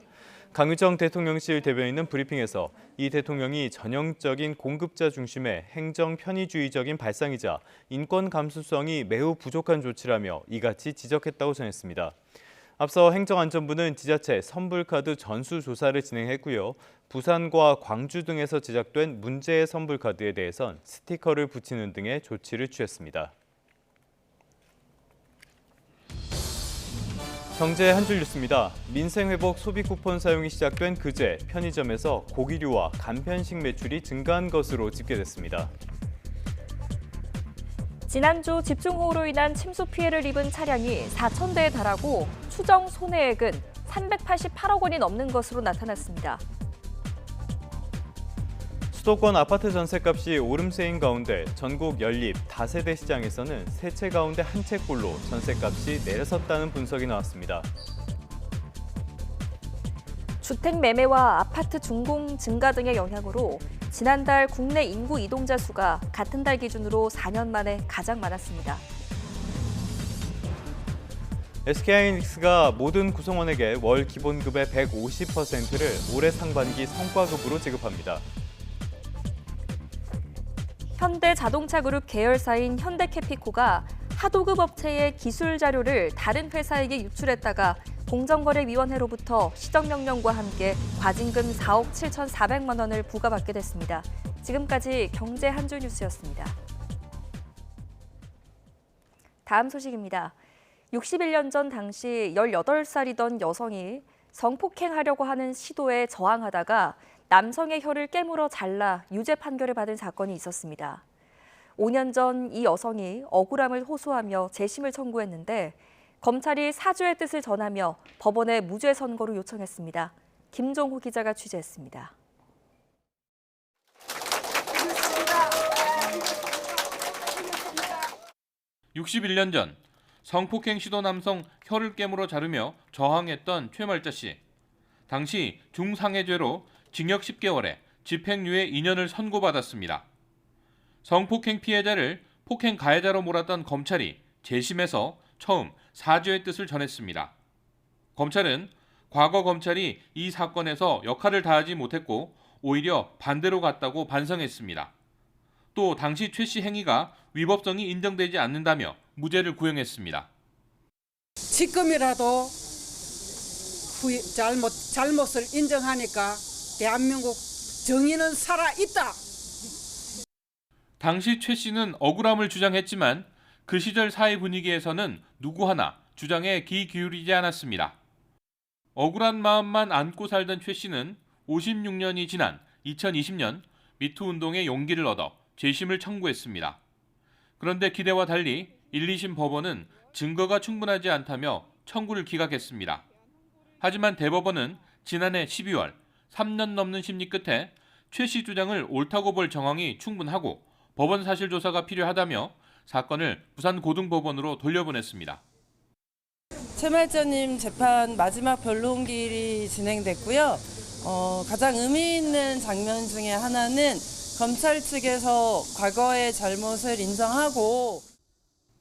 강유정 대통령실 대변인은 브리핑에서 이 대통령이 전형적인 공급자 중심의 행정 편의주의적인 발상이자 인권 감수성이 매우 부족한 조치라며 이같이 지적했다고 전했습니다. 앞서 행정안전부는 지자체 선불카드 전수조사를 진행했고요. 부산과 광주 등에서 제작된 문제의 선불카드에 대해선 스티커를 붙이는 등의 조치를 취했습니다. 경제 한 줄 뉴스입니다. 민생회복 소비 쿠폰 사용이 시작된 그제 편의점에서 고기류와 간편식 매출이 증가한 것으로 집계됐습니다. 지난주 집중호우로 인한 침수 피해를 입은 차량이 4,000대에 달하고 추정 손해액은 388억 원이 넘는 것으로 나타났습니다. 수도권 아파트 전셋값이 오름세인 가운데 전국 연립 다세대 시장에서는 세 채 가운데 한 채꼴로 전셋값이 내려섰다는 분석이 나왔습니다. 주택 매매와 아파트 준공 증가 등의 영향으로 지난달 국내 인구 이동자 수가 같은 달 기준으로 4년 만에 가장 많았습니다. SK하이닉스가 모든 구성원에게 월 기본급의 150%를 올해 상반기 성과급으로 지급합니다. 현대자동차그룹 계열사인 현대캐피코가 하도급 업체의 기술 자료를 다른 회사에게 유출했다가 공정거래위원회로부터 시정명령과 함께 과징금 4억 7,400만 원을 부과받게 됐습니다. 지금까지 경제 한줄 뉴스였습니다. 다음 소식입니다. 61년 전 당시 18살이던 여성이 성폭행하려고 하는 시도에 저항하다가 남성의 혀를 깨물어 잘라 유죄 판결을 받은 사건이 있었습니다. 5년 전 이 여성이 억울함을 호소하며 재심을 청구했는데 검찰이 사죄의 뜻을 전하며 법원에 무죄 선고를 요청했습니다. 김종호 기자가 취재했습니다. 61년 전 성폭행 시도 남성 혀를 깨물어 자르며 저항했던 최말자 씨. 당시 중상해죄로 징역 10개월에 집행유예 2년을 선고받았습니다. 성폭행 피해자를 폭행 가해자로 몰았던 검찰이 재심에서 처음 사죄의 뜻을 전했습니다. 검찰은 과거 검찰이 이 사건에서 역할을 다하지 못했고 오히려 반대로 갔다고 반성했습니다. 또 당시 최 씨 행위가 위법성이 인정되지 않는다며 무죄를 구형했습니다. 지금이라도 잘못을 인정하니까 대한민국 정의는 살아있다. 당시 최 씨는 억울함을 주장했지만 그 시절 사회 분위기에서는 누구 하나 주장에 귀 기울이지 않았습니다. 억울한 마음만 안고 살던 최 씨는 56년이 지난 2020년 미투 운동에 용기를 얻어 재심을 청구했습니다. 그런데 기대와 달리 1, 2심 법원은 증거가 충분하지 않다며 청구를 기각했습니다. 하지만 대법원은 지난해 12월 3년 넘는 심리 끝에 최 씨 주장을 옳다고 볼 정황이 충분하고 법원 사실 조사가 필요하다며 사건을 부산고등법원으로 돌려보냈습니다. 최말자님 재판 마지막 변론길이 진행됐고요. 가장 의미 있는 장면 중에 하나는 검찰 측에서 과거의 잘못을 인정하고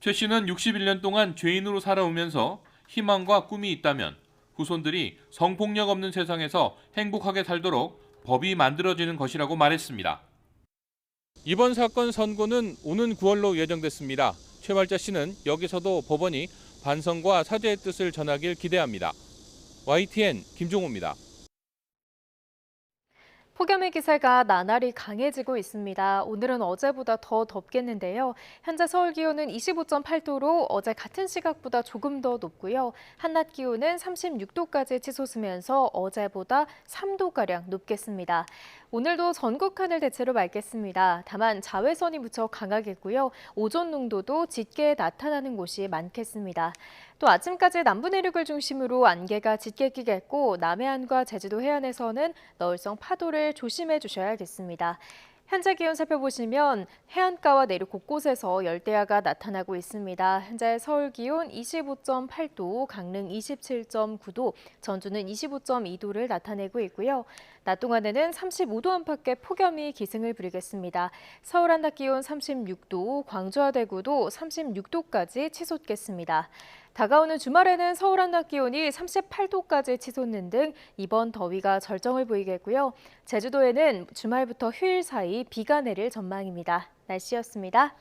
최 씨는 61년 동안 죄인으로 살아오면서 희망과 꿈이 있다면 후손들이 성폭력 없는 세상에서 행복하게 살도록 법이 만들어지는 것이라고 말했습니다. 이번 사건 선고는 오는 9월로 예정됐습니다. 최말자 씨는 여기서도 법원이 반성과 사죄의 뜻을 전하길 기대합니다. YTN 김종호입니다. 폭염의 기세가 나날이 강해지고 있습니다. 오늘은 어제보다 더 덥겠는데요. 현재 서울 기온은 25.8도로 어제 같은 시각보다 조금 더 높고요. 한낮 기온은 36도까지 치솟으면서 어제보다 3도가량 높겠습니다. 오늘도 전국 하늘 대체로 맑겠습니다. 다만 자외선이 무척 강하겠고요. 오존 농도도 짙게 나타나는 곳이 많겠습니다. 또 아침까지 남부 내륙을 중심으로 안개가 짙게 끼겠고 남해안과 제주도 해안에서는 너울성 파도를 조심해 주셔야겠습니다. 현재 기온 살펴보시면 해안가와 내륙 곳곳에서 열대야가 나타나고 있습니다. 현재 서울 기온 25.8도, 강릉 27.9도, 전주는 25.2도를 나타내고 있고요. 낮 동안에는 35도 안팎의 폭염이 기승을 부리겠습니다. 서울 한낮 기온 36도, 광주와 대구도 36도까지 치솟겠습니다. 다가오는 주말에는 서울 한낮 기온이 38도까지 치솟는 등 이번 더위가 절정을 보이겠고요. 제주도에는 주말부터 휴일 사이 비가 내릴 전망입니다. 날씨였습니다.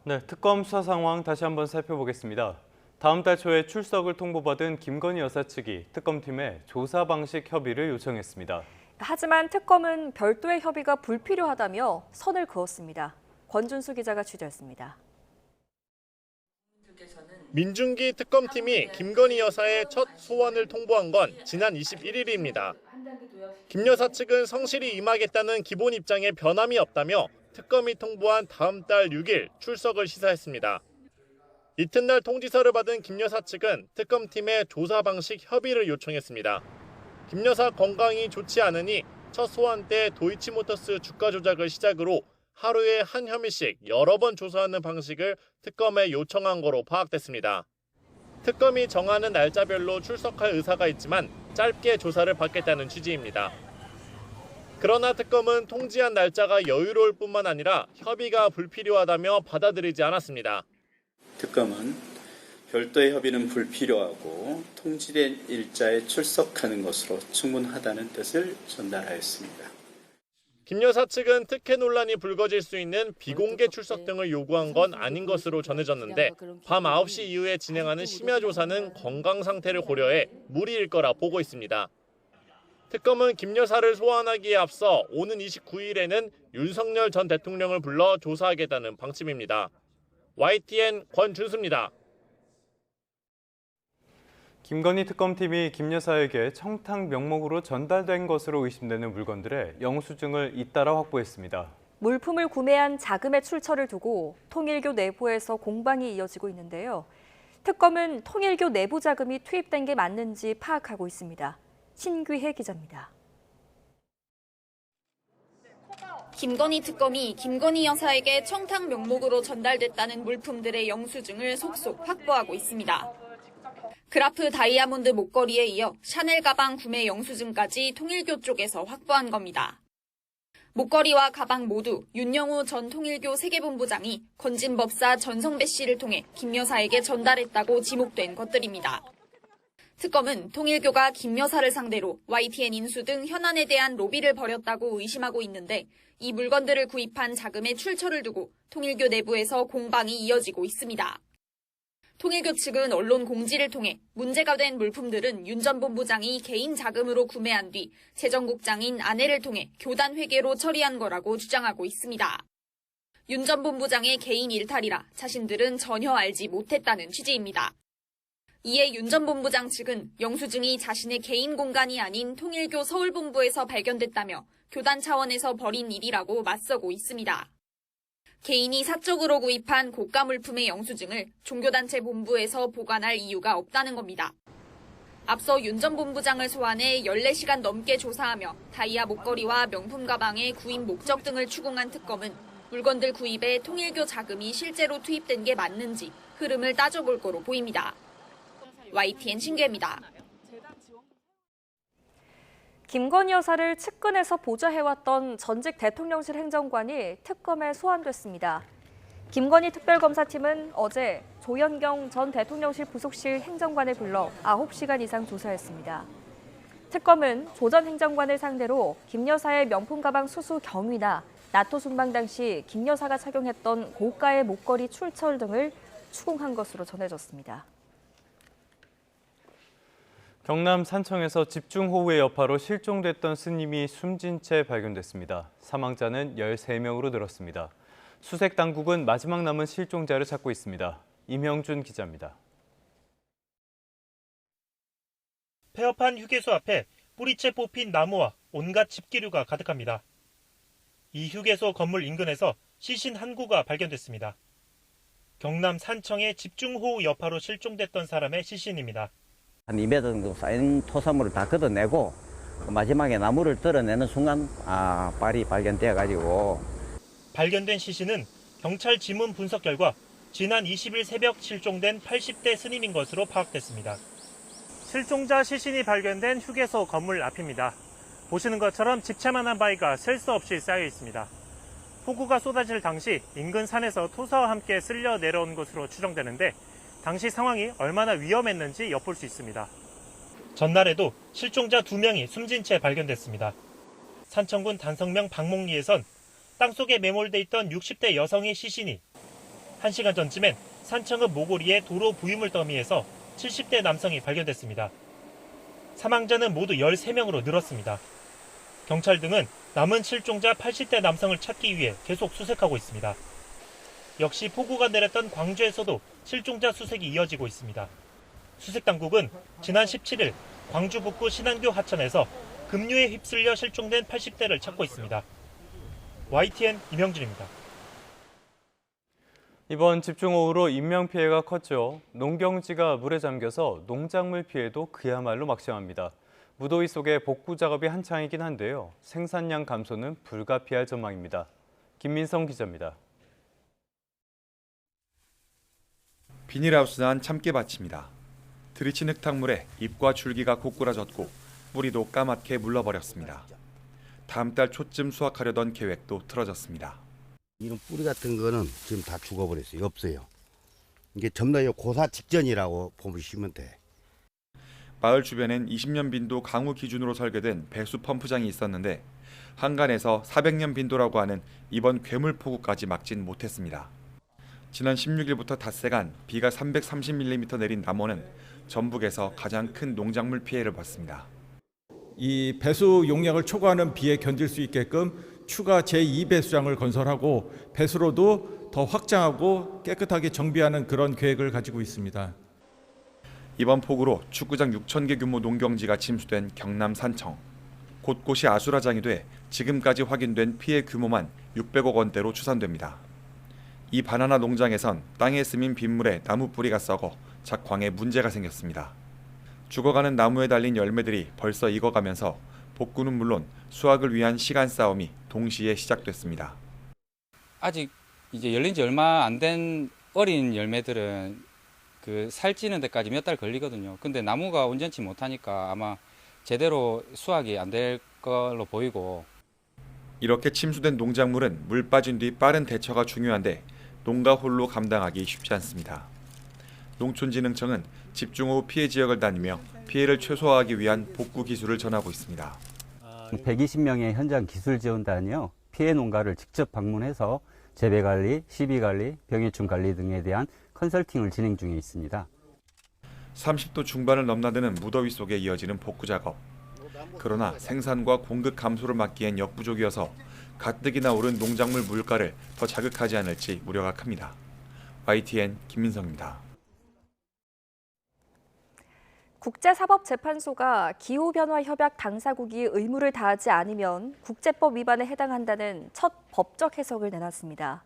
네, 특검 수사 상황 다시 한번 살펴보겠습니다. 다음 달 초에 출석을 통보받은 김건희 여사 측이 특검팀에 조사 방식 협의를 요청했습니다. 하지만 특검은 별도의 협의가 불필요하다며 선을 그었습니다. 권준수 기자가 취재했습니다. 민중기 특검팀이 김건희 여사의 첫 소환을 통보한 건 지난 21일입니다. 김 여사 측은 성실히 임하겠다는 기본 입장에 변함이 없다며 특검이 통보한 다음 달 6일 출석을 시사했습니다. 이튿날 통지서를 받은 김 여사 측은 특검팀에 조사 방식 협의를 요청했습니다. 김 여사 건강이 좋지 않으니 첫 소환 때 도이치모터스 주가 조작을 시작으로 하루에 한 혐의씩 여러 번 조사하는 방식을 특검에 요청한 거로 파악됐습니다. 특검이 정하는 날짜별로 출석할 의사가 있지만 짧게 조사를 받겠다는 취지입니다. 그러나 특검은 통지한 날짜가 여유로울 뿐만 아니라 협의가 불필요하다며 받아들이지 않았습니다. 특검은 별도의 협의는 불필요하고 통지된 일자에 출석하는 것으로 충분하다는 뜻을 전달하였습니다. 김 여사 측은 특혜 논란이 불거질 수 있는 비공개 출석 등을 요구한 건 아닌 것으로 전해졌는데 밤 9시 이후에 진행하는 심야 조사는 건강 상태를 고려해 무리일 거라 보고 있습니다. 특검은 김 여사를 소환하기에 앞서 오는 29일에는 윤석열 전 대통령을 불러 조사하겠다는 방침입니다. YTN 권준수입니다. 김건희 특검팀이 김 여사에게 청탁 명목으로 전달된 것으로 의심되는 물건들의 영수증을 잇따라 확보했습니다. 물품을 구매한 자금의 출처를 두고 통일교 내부에서 공방이 이어지고 있는데요. 특검은 통일교 내부 자금이 투입된 게 맞는지 파악하고 있습니다. 신귀혜 기자입니다. 김건희 특검이 김건희 여사에게 청탁 명목으로 전달됐다는 물품들의 영수증을 속속 확보하고 있습니다. 그라프 다이아몬드 목걸이에 이어 샤넬 가방 구매 영수증까지 통일교 쪽에서 확보한 겁니다. 목걸이와 가방 모두 윤영호 전 통일교 세계본부장이 건진법사 전성배 씨를 통해 김 여사에게 전달했다고 지목된 것들입니다. 특검은 통일교가 김 여사를 상대로 YTN 인수 등 현안에 대한 로비를 벌였다고 의심하고 있는데 이 물건들을 구입한 자금의 출처를 두고 통일교 내부에서 공방이 이어지고 있습니다. 통일교 측은 언론 공지를 통해 문제가 된 물품들은 윤 전 본부장이 개인 자금으로 구매한 뒤 재정국장인 아내를 통해 교단 회계로 처리한 거라고 주장하고 있습니다. 윤 전 본부장의 개인 일탈이라 자신들은 전혀 알지 못했다는 취지입니다. 이에 윤 전 본부장 측은 영수증이 자신의 개인 공간이 아닌 통일교 서울본부에서 발견됐다며 교단 차원에서 벌인 일이라고 맞서고 있습니다. 개인이 사적으로 구입한 고가 물품의 영수증을 종교단체 본부에서 보관할 이유가 없다는 겁니다. 앞서 윤 전 본부장을 소환해 14시간 넘게 조사하며 다이아 목걸이와 명품 가방의 구입 목적 등을 추궁한 특검은 물건들 구입에 통일교 자금이 실제로 투입된 게 맞는지 흐름을 따져볼 거로 보입니다. YTN 신규입니다. 김건희 여사를 측근에서 보좌해왔던 전직 대통령실 행정관이 특검에 소환됐습니다. 김건희 특별검사팀은 어제 조현경 전 대통령실 부속실 행정관을 불러 9시간 이상 조사했습니다. 특검은 조 전 행정관을 상대로 김 여사의 명품 가방 수수 경위나 나토 순방 당시 김 여사가 착용했던 고가의 목걸이 출처 등을 추궁한 것으로 전해졌습니다. 경남 산청에서 집중호우의 여파로 실종됐던 스님이 숨진 채 발견됐습니다. 사망자는 13명으로 늘었습니다. 수색 당국은 마지막 남은 실종자를 찾고 있습니다. 임형준 기자입니다. 폐업한 휴게소 앞에 뿌리채 뽑힌 나무와 온갖 집기류가 가득합니다. 이 휴게소 건물 인근에서 시신 한 구가 발견됐습니다. 경남 산청의 집중호우 여파로 실종됐던 사람의 시신입니다. 한 2m 정도 쌓인 토사물을 다 걷어내고 마지막에 나무를 떨어내는 순간 발이 발견되어가지고 발견된 시신은 경찰 지문 분석 결과 지난 20일 새벽 실종된 80대 스님인 것으로 파악됐습니다. 실종자 시신이 발견된 휴게소 건물 앞입니다. 보시는 것처럼 집채만한 바위가 셀 수 없이 쌓여 있습니다. 폭우가 쏟아질 당시 인근 산에서 토사와 함께 쓸려 내려온 것으로 추정되는데 당시 상황이 얼마나 위험했는지 엿볼 수 있습니다. 전날에도 실종자 2명이 숨진 채 발견됐습니다. 산청군 단성명 박목리에선 땅속에 매몰돼 있던 60대 여성의 시신이 1시간 전쯤엔 산청읍 모고리의 도로 부유물 더미에서 70대 남성이 발견됐습니다. 사망자는 모두 13명으로 늘었습니다. 경찰 등은 남은 실종자 80대 남성을 찾기 위해 계속 수색하고 있습니다. 역시 폭우가 내렸던 광주에서도 실종자 수색이 이어지고 있습니다. 수색당국은 지난 17일 광주 북구 신안교 하천에서 급류에 휩쓸려 실종된 80대를 찾고 있습니다. YTN 임영준입니다. 이번 집중호우로 인명피해가 컸죠. 농경지가 물에 잠겨서 농작물 피해도 그야말로 막심합니다. 무더위 속에 복구 작업이 한창이긴 한데요. 생산량 감소는 불가피할 전망입니다. 김민성 기자입니다. 비닐하우스 안 참깨밭입니다. 들이친 흙탕물에 잎과 줄기가 고꾸라졌고 뿌리도 까맣게 물러버렸습니다. 다음 달 초쯤 수확하려던 계획도 틀어졌습니다. 이런 뿌리 같은 거는 지금 다 죽어버렸어요. 없어요. 이게 전부 다 고사 직전이라고 보시면 돼. 마을 주변엔 20년 빈도 강우 기준으로 설계된 배수 펌프장이 있었는데 한간에서 400년 빈도라고 하는 이번 괴물폭우까지 막진 못했습니다. 지난 16일부터 닷새간 비가 330mm 내린 남원은 전북에서 가장 큰 농작물 피해를 봤습니다. 이 배수 용량을 초과하는 비에 견딜 수 있게끔 추가 제2배수장을 건설하고 배수로도 더 확장하고 깨끗하게 정비하는 그런 계획을 가지고 있습니다. 이번 폭우로 축구장 6,000개 규모 농경지가 침수된 경남 산청. 곳곳이 아수라장이 돼 지금까지 확인된 피해 규모만 600억 원대로 추산됩니다. 이 바나나 농장에선 땅에 스민 빗물에 나무 뿌리가 썩어 작황에 문제가 생겼습니다. 죽어가는 나무에 달린 열매들이 벌써 익어가면서 복구는 물론 수확을 위한 시간 싸움이 동시에 시작됐습니다. 아직 이제 열린 지 얼마 안 된 어린 열매들은 그 살찌는 데까지 몇 달 걸리거든요. 근데 나무가 온전치 못하니까 아마 제대로 수확이 안 될 걸로 보이고. 이렇게 침수된 농작물은 물 빠진 뒤 빠른 대처가 중요한데 농가 홀로 감당하기 쉽지 않습니다. 농촌진흥청은 집중호우 피해 지역을 다니며 피해를 최소화하기 위한 복구 기술을 전하고 있습니다. 120명의 현장 기술지원단이요. 피해 농가를 직접 방문해서 재배관리, 시비관리, 병해충 관리 등에 대한 컨설팅을 진행 중에 있습니다. 30도 중반을 넘나드는 무더위 속에 이어지는 복구 작업. 그러나 생산과 공급 감소를 막기엔 역부족이어서 가뜩이나 오른 농작물 물가를 더 자극하지 않을지 우려가 큽니다. YTN 김민성입니다. 국제사법재판소가 기후변화 협약 당사국이 의무를 다하지 않으면 국제법 위반에 해당한다는 첫 법적 해석을 내놨습니다.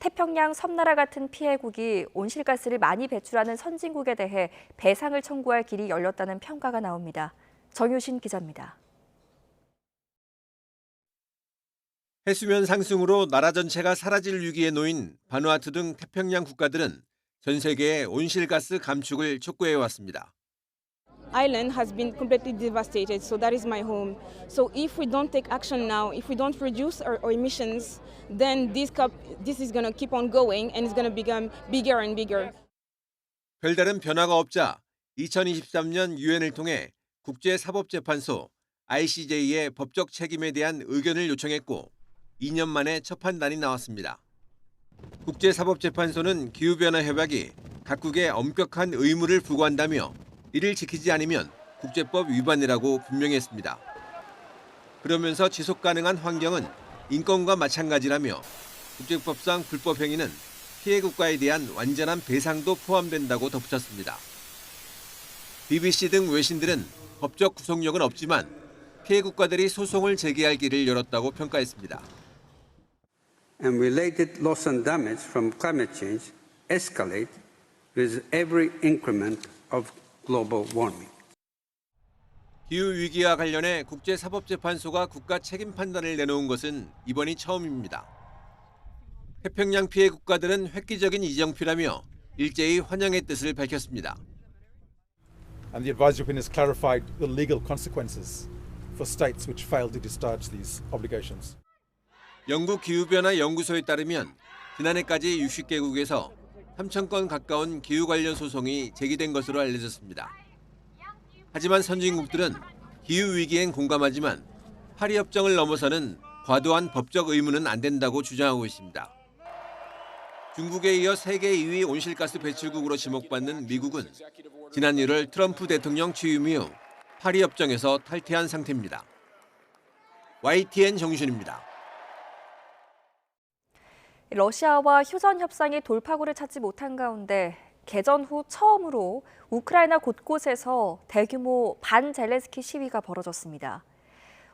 태평양 섬나라 같은 피해국이 온실가스를 많이 배출하는 선진국에 대해 배상을 청구할 길이 열렸다는 평가가 나옵니다. 정효신 기자입니다. 해수면 상승으로 나라 전체가 사라질 위기에 놓인 바누아투 등 태평양 국가들은 전 세계의 온실가스 감축을 촉구해왔습니다. Island has been completely devastated, so that is my home. So if we don't take action now, if we don't reduce our emissions, then this is going to keep on going and it's going to become bigger and bigger. 별다른 변화가 없자 2023년 유엔을 통해 국제사법재판소 ICJ의 법적 책임에 대한 의견을 요청했고 2년 만에 첫 판단이 나왔습니다. 국제사법재판소는 기후변화 협약이 각국에 엄격한 의무를 부과한다며 이를 지키지 않으면 국제법 위반이라고 분명히 했습니다. 그러면서 지속 가능한 환경은 인권과 마찬가지라며 국제법상 불법 행위는 피해 국가에 대한 완전한 배상도 포함된다고 덧붙였습니다. BBC 등 외신들은 법적 구속력은 없지만 피해 국가들이 소송을 제기할 길을 열었다고 평가했습니다. And related loss and damage from climate change escalate with every increment of global warming. 기후 위기와 관련해 국제사법재판소가 국가 책임 판단을 내놓은 것은 이번이 처음입니다. 태평양 피해 국가들은 획기적인 이정표라며 일제히 환영의 뜻을 밝혔습니다. And the advisory opinion has clarified the legal consequences for states which fail to discharge these obligations. 영국 기후변화 연구소에 따르면 지난해까지 60개국에서 3,000건 가까운 기후 관련 소송이 제기된 것으로 알려졌습니다. 하지만 선진국들은 기후 위기엔 공감하지만 파리 협정을 넘어서는 과도한 법적 의무는 안 된다고 주장하고 있습니다. 중국에 이어 세계 2위 온실가스 배출국으로 지목받는 미국은 지난 1월 트럼프 대통령 취임 이후 파리 협정에서 탈퇴한 상태입니다. YTN 정준입니다. 러시아와 휴전 협상이 돌파구를 찾지 못한 가운데 개전 후 처음으로 우크라이나 곳곳에서 대규모 반젤렌스키 시위가 벌어졌습니다.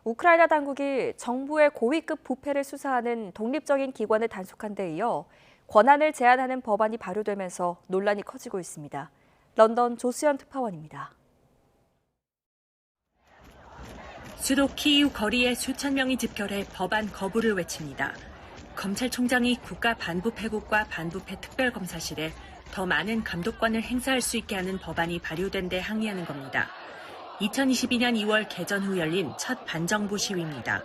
우크라이나 당국이 정부의 고위급 부패를 수사하는 독립적인 기관을 단속한 데 이어 권한을 제한하는 법안이 발효되면서 논란이 커지고 있습니다. 런던 조수연 특파원입니다. 수도 키이우 거리에 수천 명이 집결해 법안 거부를 외칩니다. 검찰총장이 국가 반부패국과 반부패 특별검사실에 더 많은 감독권을 행사할 수 있게 하는 법안이 발효된 데 항의하는 겁니다. 2022년 2월 개전 후 열린 첫 반정부 시위입니다.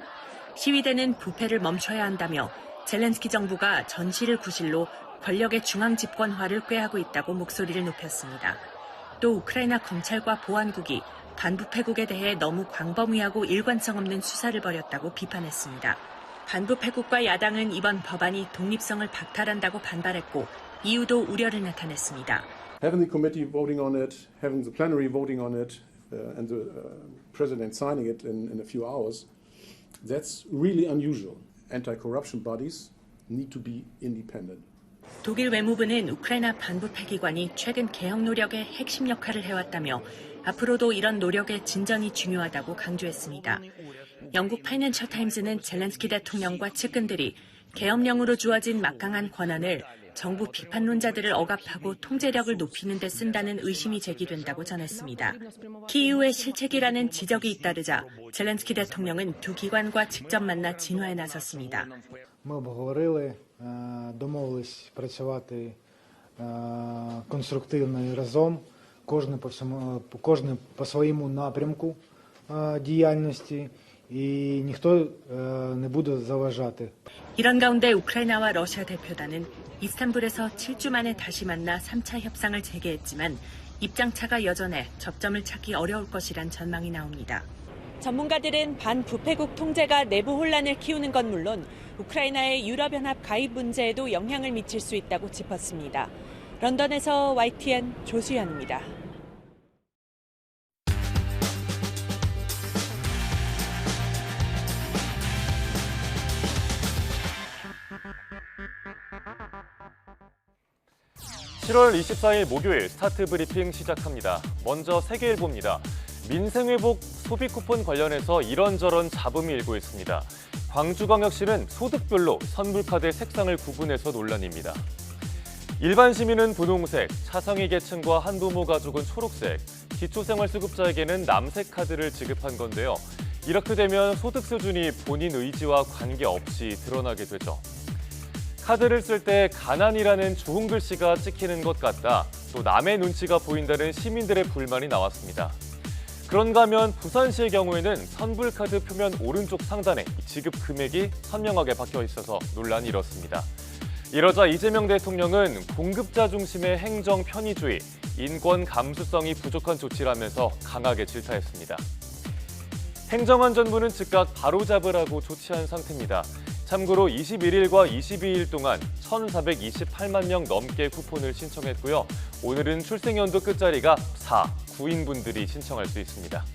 시위대는 부패를 멈춰야 한다며 젤렌스키 정부가 전시를 구실로 권력의 중앙 집권화를 꾀하고 있다고 목소리를 높였습니다. 또 우크라이나 검찰과 보안국이 반부패국에 대해 너무 광범위하고 일관성 없는 수사를 벌였다고 비판했습니다. 반부패국과 야당은 이번 법안이 독립성을 박탈한다고 반발했고 이유도 우려를 나타냈습니다. Having the committee voting on it, having the plenary voting on it, and the president signing it in a few hours, that's really unusual. Anti-corruption bodies need to be independent. 독일 외무부는 우크라이나 반부패 기관이 최근 개혁 노력에 핵심 역할을 해왔다며 앞으로도 이런 노력의 진전이 중요하다고 강조했습니다. 영국 파이낸셜 타임즈는 젤렌스키 대통령과 측근들이 계엄령으로 주어진 막강한 권한을 정부 비판론자들을 억압하고 통제력을 높이는 데 쓴다는 의심이 제기된다고 전했습니다. 키이우의 실책이라는 지적이 잇따르자 젤렌스키 대통령은 두 기관과 직접 만나 진화에 나섰습니다. Ми обговорили, домовились працювати конструктивно і разом, кожен по своєму напрямку діяльності, і ніхто не буде заважати. 이런 가운데 우크라이나와 러시아 대표단은 이스탄불에서 7주 만에 다시 만나 3차 협상을 재개했지만 입장차가 여전해 접점을 찾기 어려울 것이란 전망이 나옵니다. 전문가들은 반부패국 통제가 내부 혼란을 키우는 건 물론 우크라이나의 유럽연합 가입 문제에도 영향을 미칠 수 있다고 짚었습니다. 런던에서 YTN 조수연입니다. (7월 24일) 목요일 스타트 브리핑 시작합니다. 먼저 세계일보입니다. 민생회복 소비 쿠폰 관련해서 이런저런 잡음이 일고 있습니다. 광주광역시는 소득별로 선불카드의 색상을 구분해서 논란입니다. 일반 시민은 분홍색, 차상위 계층과 한부모 가족은 초록색, 기초생활수급자에게는 남색 카드를 지급한 건데요. 이렇게 되면 소득 수준이 본인 의지와 관계없이 드러나게 되죠. 카드를 쓸 때 가난이라는 좋은 글씨가 찍히는 것 같다, 또 남의 눈치가 보인다는 시민들의 불만이 나왔습니다. 그런가 하면 부산시의 경우에는 선불카드 표면 오른쪽 상단에 지급 금액이 선명하게 박혀 있어서 논란이 일었습니다. 이러자 이재명 대통령은 공급자 중심의 행정 편의주의, 인권 감수성이 부족한 조치라면서 강하게 질타했습니다. 행정안전부는 즉각 바로잡으라고 조치한 상태입니다. 참고로 21일과 22일 동안 1,428만 명 넘게 쿠폰을 신청했고요. 오늘은 출생연도 끝자리가 9인분들이 신청할 수 있습니다.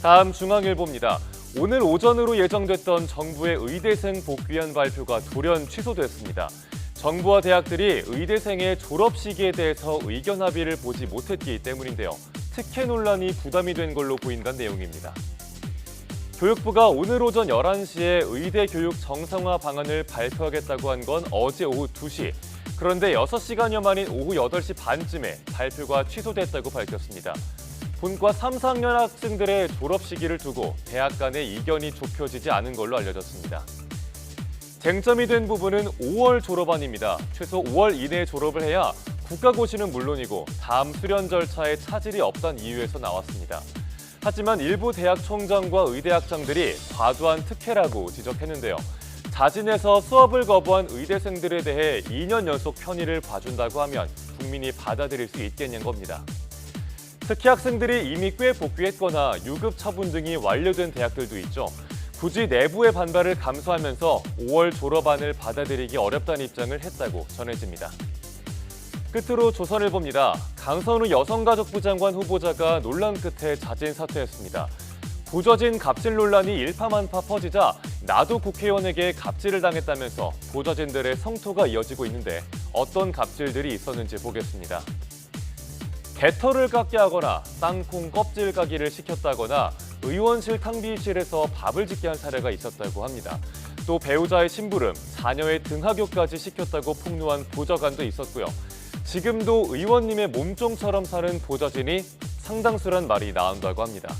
다음 중앙일보입니다. 오늘 오전으로 예정됐던 정부의 의대생 복귀안 발표가 돌연 취소됐습니다. 정부와 대학들이 의대생의 졸업 시기에 대해서 의견 합의를 보지 못했기 때문인데요. 특혜 논란이 부담이 된 걸로 보인다는 내용입니다. 교육부가 오늘 오전 11시에 의대 교육 정상화 방안을 발표하겠다고 한 건 어제 오후 2시. 그런데 6시간여 만인 오후 8시 반쯤에 발표가 취소됐다고 밝혔습니다. 본과 3, 4학년 학생들의 졸업 시기를 두고 대학 간의 이견이 좁혀지지 않은 걸로 알려졌습니다. 쟁점이 된 부분은 5월 졸업안입니다. 최소 5월 이내에 졸업을 해야 국가고시는 물론이고 다음 수련 절차에 차질이 없다는 이유에서 나왔습니다. 하지만 일부 대학 총장과 의대 학장들이 과도한 특혜라고 지적했는데요. 자진해서 수업을 거부한 의대생들에 대해 2년 연속 편의를 봐준다고 하면 국민이 받아들일 수 있겠냐는 겁니다. 특히 학생들이 이미 꽤 복귀했거나 유급 처분 등이 완료된 대학들도 있죠. 굳이 내부의 반발을 감수하면서 5월 졸업안을 받아들이기 어렵다는 입장을 했다고 전해집니다. 끝으로 조선일보입니다. 강선우 여성가족부 장관 후보자가 논란 끝에 자진 사퇴했습니다. 부저진 갑질 논란이 일파만파 퍼지자 나도 국회의원에게 갑질을 당했다면서 부저진들의 성토가 이어지고 있는데 어떤 갑질들이 있었는지 보겠습니다. 개털을 깎게 하거나 땅콩 껍질 까기를 시켰다거나 의원실 탕비실에서 밥을 짓게 한 사례가 있었다고 합니다. 또 배우자의 심부름, 자녀의 등하교까지 시켰다고 폭로한 보좌관도 있었고요. 지금도 의원님의 몸종처럼 사는 보좌진이 상당수란 말이 나온다고 합니다.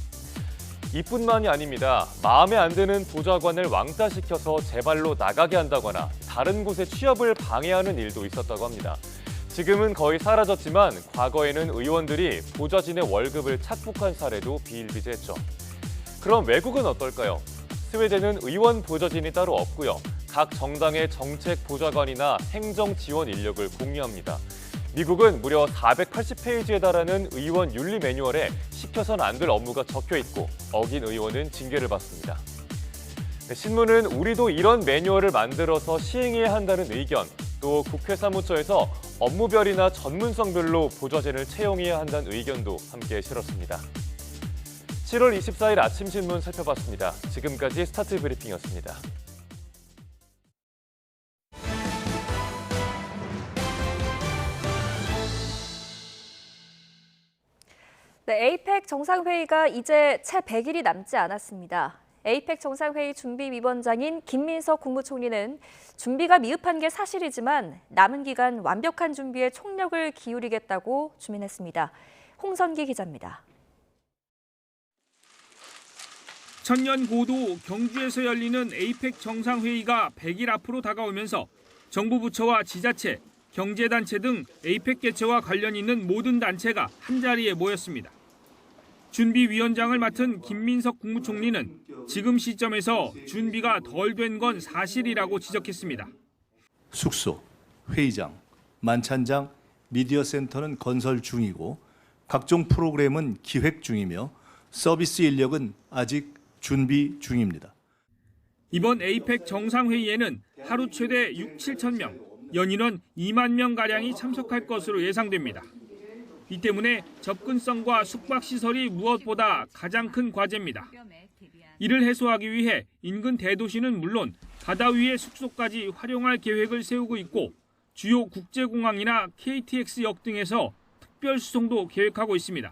이뿐만이 아닙니다. 마음에 안 드는 보좌관을 왕따시켜서 제 발로 나가게 한다거나 다른 곳에 취업을 방해하는 일도 있었다고 합니다. 지금은 거의 사라졌지만 과거에는 의원들이 보좌진의 월급을 착복한 사례도 비일비재했죠. 그럼 외국은 어떨까요? 스웨덴은 의원 보좌진이 따로 없고요. 각 정당의 정책 보좌관이나 행정 지원 인력을 공유합니다. 미국은 무려 480페이지에 달하는 의원 윤리 매뉴얼에 시켜선 안 될 업무가 적혀 있고 어긴 의원은 징계를 받습니다. 신문은 우리도 이런 매뉴얼을 만들어서 시행해야 한다는 의견, 또 국회 사무처에서 업무별이나 전문성별로 보좌진을 채용해야 한다는 의견도 함께 실었습니다. 7월 24일 아침 신문 살펴봤습니다. 지금까지 스타트 브리핑이었습니다. 네, 에이펙 정상회의가 이제 채 100일이 남지 않았습니다. 에이펙 정상회의 준비위원장인 김민석 국무총리는 준비가 미흡한 게 사실이지만 남은 기간 완벽한 준비에 총력을 기울이겠다고 주민했습니다. 홍선기 기자입니다. 천년 고도 경주에서 열리는 에이펙 정상회의가 100일 앞으로 다가오면서 정부 부처와 지자체, 경제단체 등 에이펙 개최와 관련 있는 모든 단체가 한자리에 모였습니다. 준비위원장을 맡은 김민석 국무총리는 지금 시점에서 준비가 덜 된 건 사실이라고 지적했습니다. 숙소, 회의장, 만찬장, 미디어 센터는 건설 중이고 각종 프로그램은 기획 중이며 서비스 인력은 아직 준비 중입니다. 이번 에이펙 정상회의에는 하루 최대 6-7천 명, 연인원 2만 명가량이 참석할 것으로 예상됩니다. 이 때문에 접근성과 숙박시설이 무엇보다 가장 큰 과제입니다. 이를 해소하기 위해 인근 대도시는 물론 바다 위의 숙소까지 활용할 계획을 세우고 있고 주요 국제공항이나 KTX역 등에서 특별 수송도 계획하고 있습니다.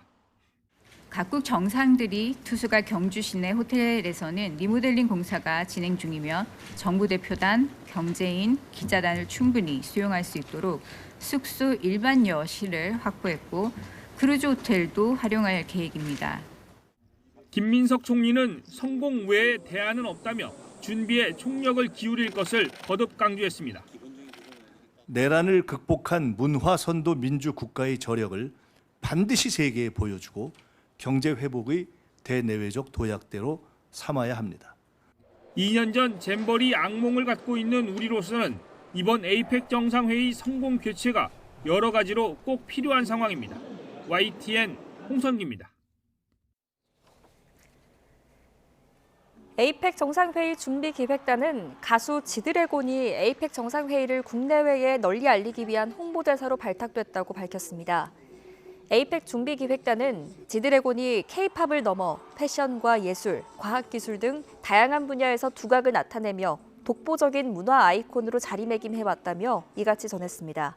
각국 정상들이 투숙할 경주 시내 호텔에서는 리모델링 공사가 진행 중이며 정부 대표단, 경제인, 기자단을 충분히 수용할 수 있도록 숙소 일반여실을 확보했고 크루즈 호텔도 활용할 계획입니다. 김민석 총리는 성공 외에 대안은 없다며 준비에 총력을 기울일 것을 거듭 강조했습니다. 내란을 극복한 문화선도 민주국가의 저력을 반드시 세계에 보여주고 경제 회복의 대내외적 도약대로 삼아야 합니다. 2년 전 잼버리 악몽을 갖고 있는 우리로서는 이번 에이펙 정상회의 성공 개최가 여러 가지로 꼭 필요한 상황입니다. YTN 홍선기입니다. 에이펙 정상회의 준비기획단은 가수 지드래곤이 에이펙 정상회의를 국내외에 널리 알리기 위한 홍보대사로 발탁됐다고 밝혔습니다. 에이펙 준비기획단은 지드래곤이 K-팝을 넘어 패션과 예술, 과학기술 등 다양한 분야에서 두각을 나타내며 독보적인 문화 아이콘으로 자리매김해왔다며 이같이 전했습니다.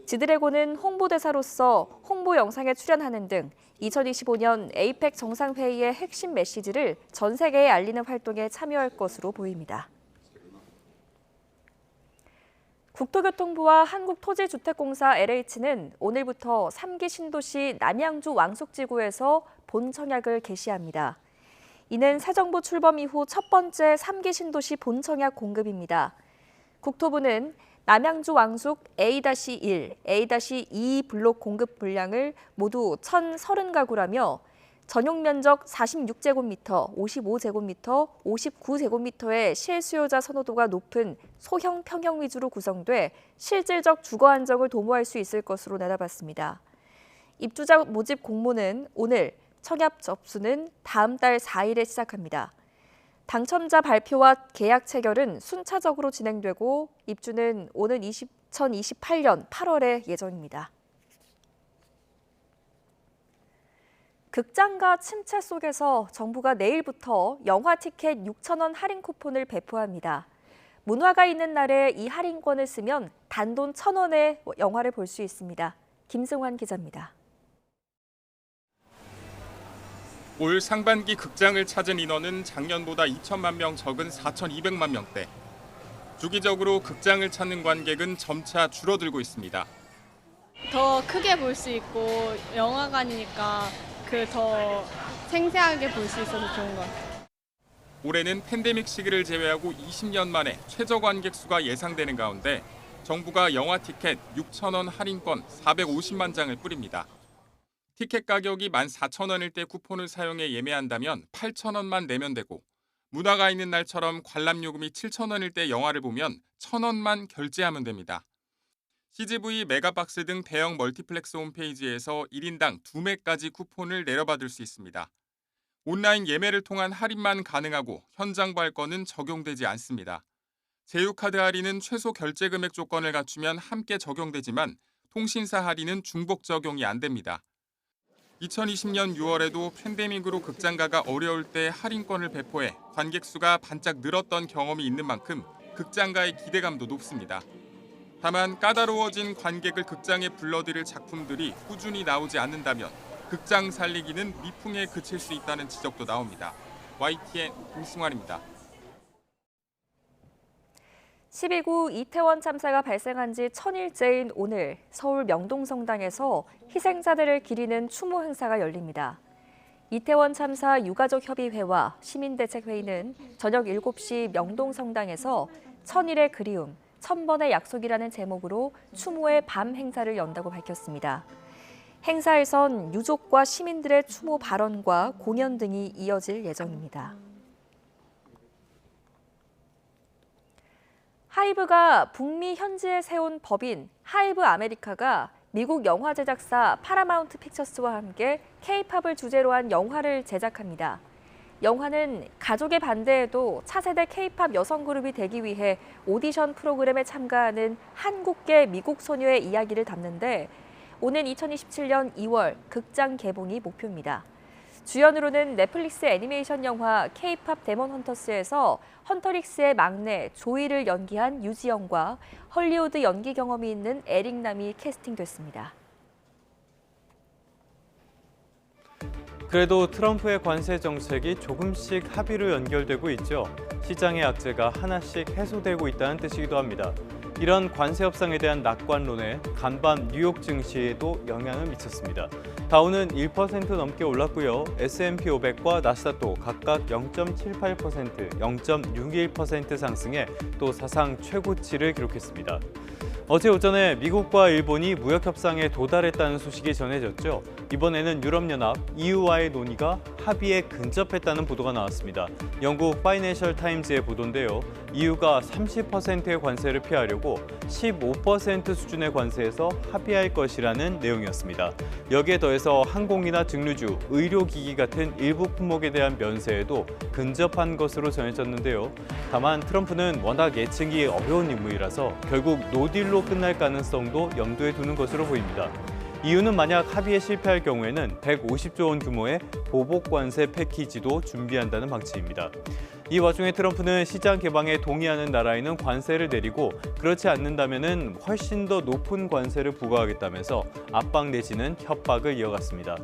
지드래곤은 홍보대사로서 홍보 영상에 출연하는 등 2025년 에이펙 정상회의의 핵심 메시지를 전 세계에 알리는 활동에 참여할 것으로 보입니다. 국토교통부와 한국토지주택공사 LH는 오늘부터 3기 신도시 남양주 왕숙지구에서 본청약을 개시합니다. 이는 새 정부 출범 이후 첫 번째 3기 신도시 본청약 공급입니다. 국토부는 남양주 왕숙 A-1, A-2 블록 공급 분량을 모두 1,030가구라며 전용 면적 46제곱미터, 55제곱미터, 59제곱미터의 실수요자 선호도가 높은 소형 평형 위주로 구성돼 실질적 주거 안정을 도모할 수 있을 것으로 내다봤습니다. 입주자 모집 공모는 오늘, 청약 접수는 다음 달 4일에 시작합니다. 당첨자 발표와 계약 체결은 순차적으로 진행되고 입주는 오는 2028년 8월에 예정입니다. 극장가 침체 속에서 정부가 내일부터 영화 티켓 6,000원 할인 쿠폰을 배포합니다. 문화가 있는 날에 이 할인권을 쓰면 단돈 1,000원에 영화를 볼 수 있습니다. 김승환 기자입니다. 올 상반기 극장을 찾은 인원은 작년보다 2천만 명 적은 4,200만 명대. 주기적으로 극장을 찾는 관객은 점차 줄어들고 있습니다. 더 크게 볼 수 있고 영화관이니까 더 생생하게 볼 수 있어서 좋은 것 같아요. 올해는 팬데믹 시기를 제외하고 20년 만에 최저 관객 수가 예상되는 가운데 정부가 영화 티켓 6,000원 할인권 450만 장을 뿌립니다. 티켓 가격이 14,000원일 때 쿠폰을 사용해 예매한다면 8,000원만 내면 되고 문화가 있는 날처럼 관람요금이 7,000원일 때 영화를 보면 1,000원만 결제하면 됩니다. CGV, 메가박스 등 대형 멀티플렉스 홈페이지에서 1인당 2매까지 쿠폰을 내려받을 수 있습니다. 온라인 예매를 통한 할인만 가능하고 현장 발권은 적용되지 않습니다. 제휴카드 할인은 최소 결제 금액 조건을 갖추면 함께 적용되지만 통신사 할인은 중복 적용이 안 됩니다. 2020년 6월에도 팬데믹으로 극장가가 어려울 때 할인권을 배포해 관객 수가 반짝 늘었던 경험이 있는 만큼 극장가의 기대감도 높습니다. 다만 까다로워진 관객을 극장에 불러들일 작품들이 꾸준히 나오지 않는다면 극장 살리기는 미풍에 그칠 수 있다는 지적도 나옵니다. YTN 김승환입니다. 12구 이태원 참사가 발생한 지 1000일째인 오늘 서울 명동성당에서 희생자들을 기리는 추모 행사가 열립니다. 이태원 참사 유가족협의회와 시민대책회의는 저녁 7시 명동성당에서 1000일의 그리움, 1000번의 약속이라는 제목으로 추모의 밤 행사를 연다고 밝혔습니다. 행사에선 유족과 시민들의 추모 발언과 공연 등이 이어질 예정입니다. 하이브가 북미 현지에 세운 법인 하이브 아메리카가 미국 영화 제작사 파라마운트 픽처스와 함께 K-팝을 주제로 한 영화를 제작합니다. 영화는 가족의 반대에도 차세대 K-팝 여성 그룹이 되기 위해 오디션 프로그램에 참가하는 한국계 미국 소녀의 이야기를 담는데 오는 2027년 2월 극장 개봉이 목표입니다. 주연으로는 넷플릭스 애니메이션 영화 K-팝 데몬 헌터스에서 헌터릭스의 막내 조이를 연기한 유지영과 헐리우드 연기 경험이 있는 에릭남이 캐스팅됐습니다. 그래도 트럼프의 관세 정책이 조금씩 합의로 연결되고 있죠. 시장의 악재가 하나씩 해소되고 있다는 뜻이기도 합니다. 이런 관세 협상에 대한 낙관론에 간밤 뉴욕 증시에도 영향을 미쳤습니다. 다우는 1% 넘게 올랐고요. S&P 500과 나스닥도 각각 0.78%, 0.61% 상승해 또 사상 최고치를 기록했습니다. 어제 오전에 미국과 일본이 무역 협상에 도달했다는 소식이 전해졌죠. 이번에는 유럽연합, EU와의 논의가 합의에 근접했다는 보도가 나왔습니다. 영국 파이낸셜 타임즈의 보도인데요. EU가 30%의 관세를 피하려고 15% 수준의 관세에서 합의할 것이라는 내용이었습니다. 여기에 더해서 항공이나 증류주, 의료기기 같은 일부 품목에 대한 면세에도 근접한 것으로 전해졌는데요. 다만 트럼프는 워낙 예측이 어려운 인물이라서 결국 노딜로 끝날 가능성도 염두에 두는 것으로 보입니다. EU는 만약 합의에 실패할 경우에는 150조 원 규모의 보복 관세 패키지도 준비한다는 방침입니다. 이 와중에 트럼프는 시장 개방에 동의하는 나라에는 관세를 내리고 그렇지 않는다면은 훨씬 더 높은 관세를 부과하겠다면서 압박 내지는 협박을 이어갔습니다.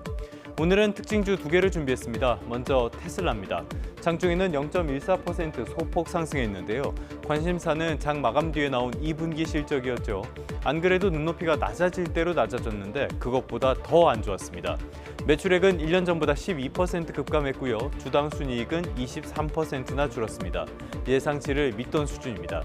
오늘은 특징주 2개를 준비했습니다. 먼저 테슬라입니다. 장중에는 0.14% 소폭 상승했는데요. 관심사는 장 마감 뒤에 나온 2분기 실적이었죠. 안 그래도 눈높이가 낮아질 대로 낮아졌는데 그것보다 더 안 좋았습니다. 매출액은 1년 전보다 12% 급감했고요. 주당 순이익은 23%나 줄었습니다. 예상치를 밑돈 수준입니다.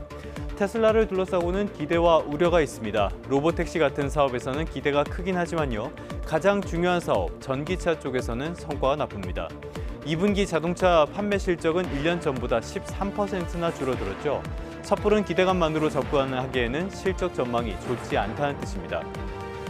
테슬라를 둘러싸고는 기대와 우려가 있습니다. 로보택시 같은 사업에서는 기대가 크긴 하지만요. 가장 중요한 사업, 전기차 쪽에서는 성과가 나쁩니다. 2분기 자동차 판매 실적은 1년 전보다 13%나 줄어들었죠. 섣부른 기대감만으로 접근하기에는 실적 전망이 좋지 않다는 뜻입니다.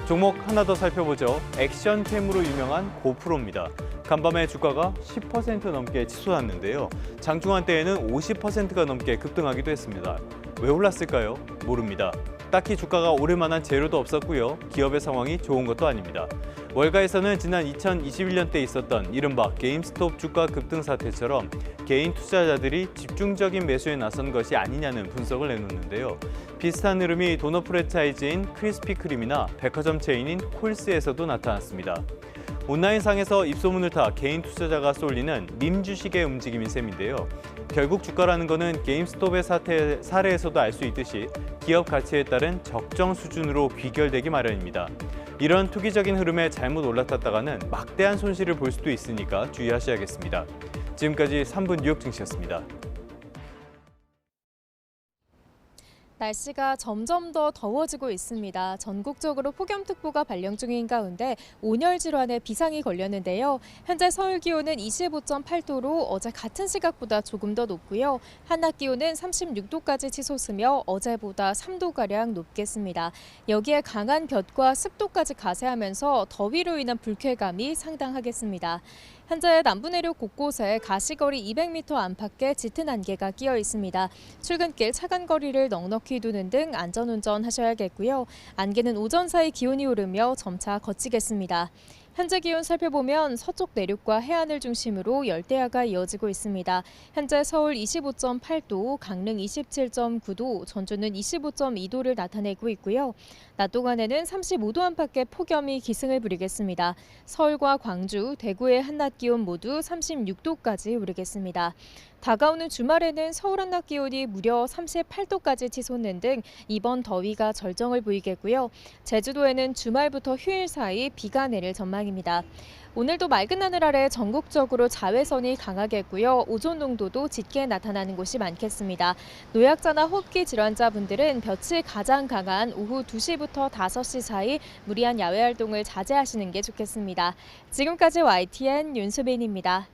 종목 하나 더 살펴보죠. 액션캠으로 유명한 고프로입니다. 간밤에 주가가 10% 넘게 치솟았는데요. 장중한 때에는 50%가 넘게 급등하기도 했습니다. 왜 올랐을까요? 모릅니다. 딱히 주가가 오를 만한 재료도 없었고요. 기업의 상황이 좋은 것도 아닙니다. 월가에서는 지난 2021년 때 있었던 이른바 게임스톱 주가 급등 사태처럼 개인 투자자들이 집중적인 매수에 나선 것이 아니냐는 분석을 내놓는데요. 비슷한 흐름이 도넛 프랜차이즈인 크리스피 크림이나 백화점 체인인 콜스에서도 나타났습니다. 온라인상에서 입소문을 타 개인 투자자가 쏠리는 밈 주식의 움직임인 셈인데요. 결국 주가라는 거는 게임스톱의 사례에서도 알 수 있듯이 기업 가치에 따른 적정 수준으로 귀결되기 마련입니다. 이런 투기적인 흐름에 잘못 올라탔다가는 막대한 손실을 볼 수도 있으니까 주의하셔야겠습니다. 지금까지 3분 뉴욕 증시였습니다. 날씨가 점점 더 더워지고 있습니다. 전국적으로 폭염특보가 발령 중인 가운데 온열 질환에 비상이 걸렸는데요. 현재 서울 기온은 25.8도로 어제 같은 시각보다 조금 더 높고요. 한낮 기온은 36도까지 치솟으며 어제보다 3도가량 높겠습니다. 여기에 강한 볕과 습도까지 가세하면서 더위로 인한 불쾌감이 상당하겠습니다. 현재 남부 내륙 곳곳에 가시거리 200m 안팎의 짙은 안개가 끼어 있습니다. 출근길 차간 거리를 넉넉히 두는 등 안전운전 하셔야겠고요. 안개는 오전 사이 기온이 오르며 점차 걷히겠습니다. 현재 기온 살펴보면 서쪽 내륙과 해안을 중심으로 열대야가 이어지고 있습니다. 현재 서울 25.8도, 강릉 27.9도, 전주는 25.2도를 나타내고 있고요. 낮 동안에는 35도 안팎의 폭염이 기승을 부리겠습니다. 서울과 광주, 대구의 한낮 기온 모두 36도까지 오르겠습니다. 다가오는 주말에는 서울 한낮 기온이 무려 38도까지 치솟는 등 이번 더위가 절정을 보이겠고요. 제주도에는 주말부터 휴일 사이 비가 내릴 전망입니다. 오늘도 맑은 하늘 아래 전국적으로 자외선이 강하겠고요. 오존 농도도 짙게 나타나는 곳이 많겠습니다. 노약자나 호흡기 질환자분들은 볕이 가장 강한 오후 2시부터 5시 사이 무리한 야외 활동을 자제하시는 게 좋겠습니다. 지금까지 YTN 윤수빈입니다.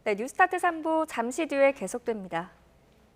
네, 뉴스타트 3부 잠시 뒤에 계속됩니다.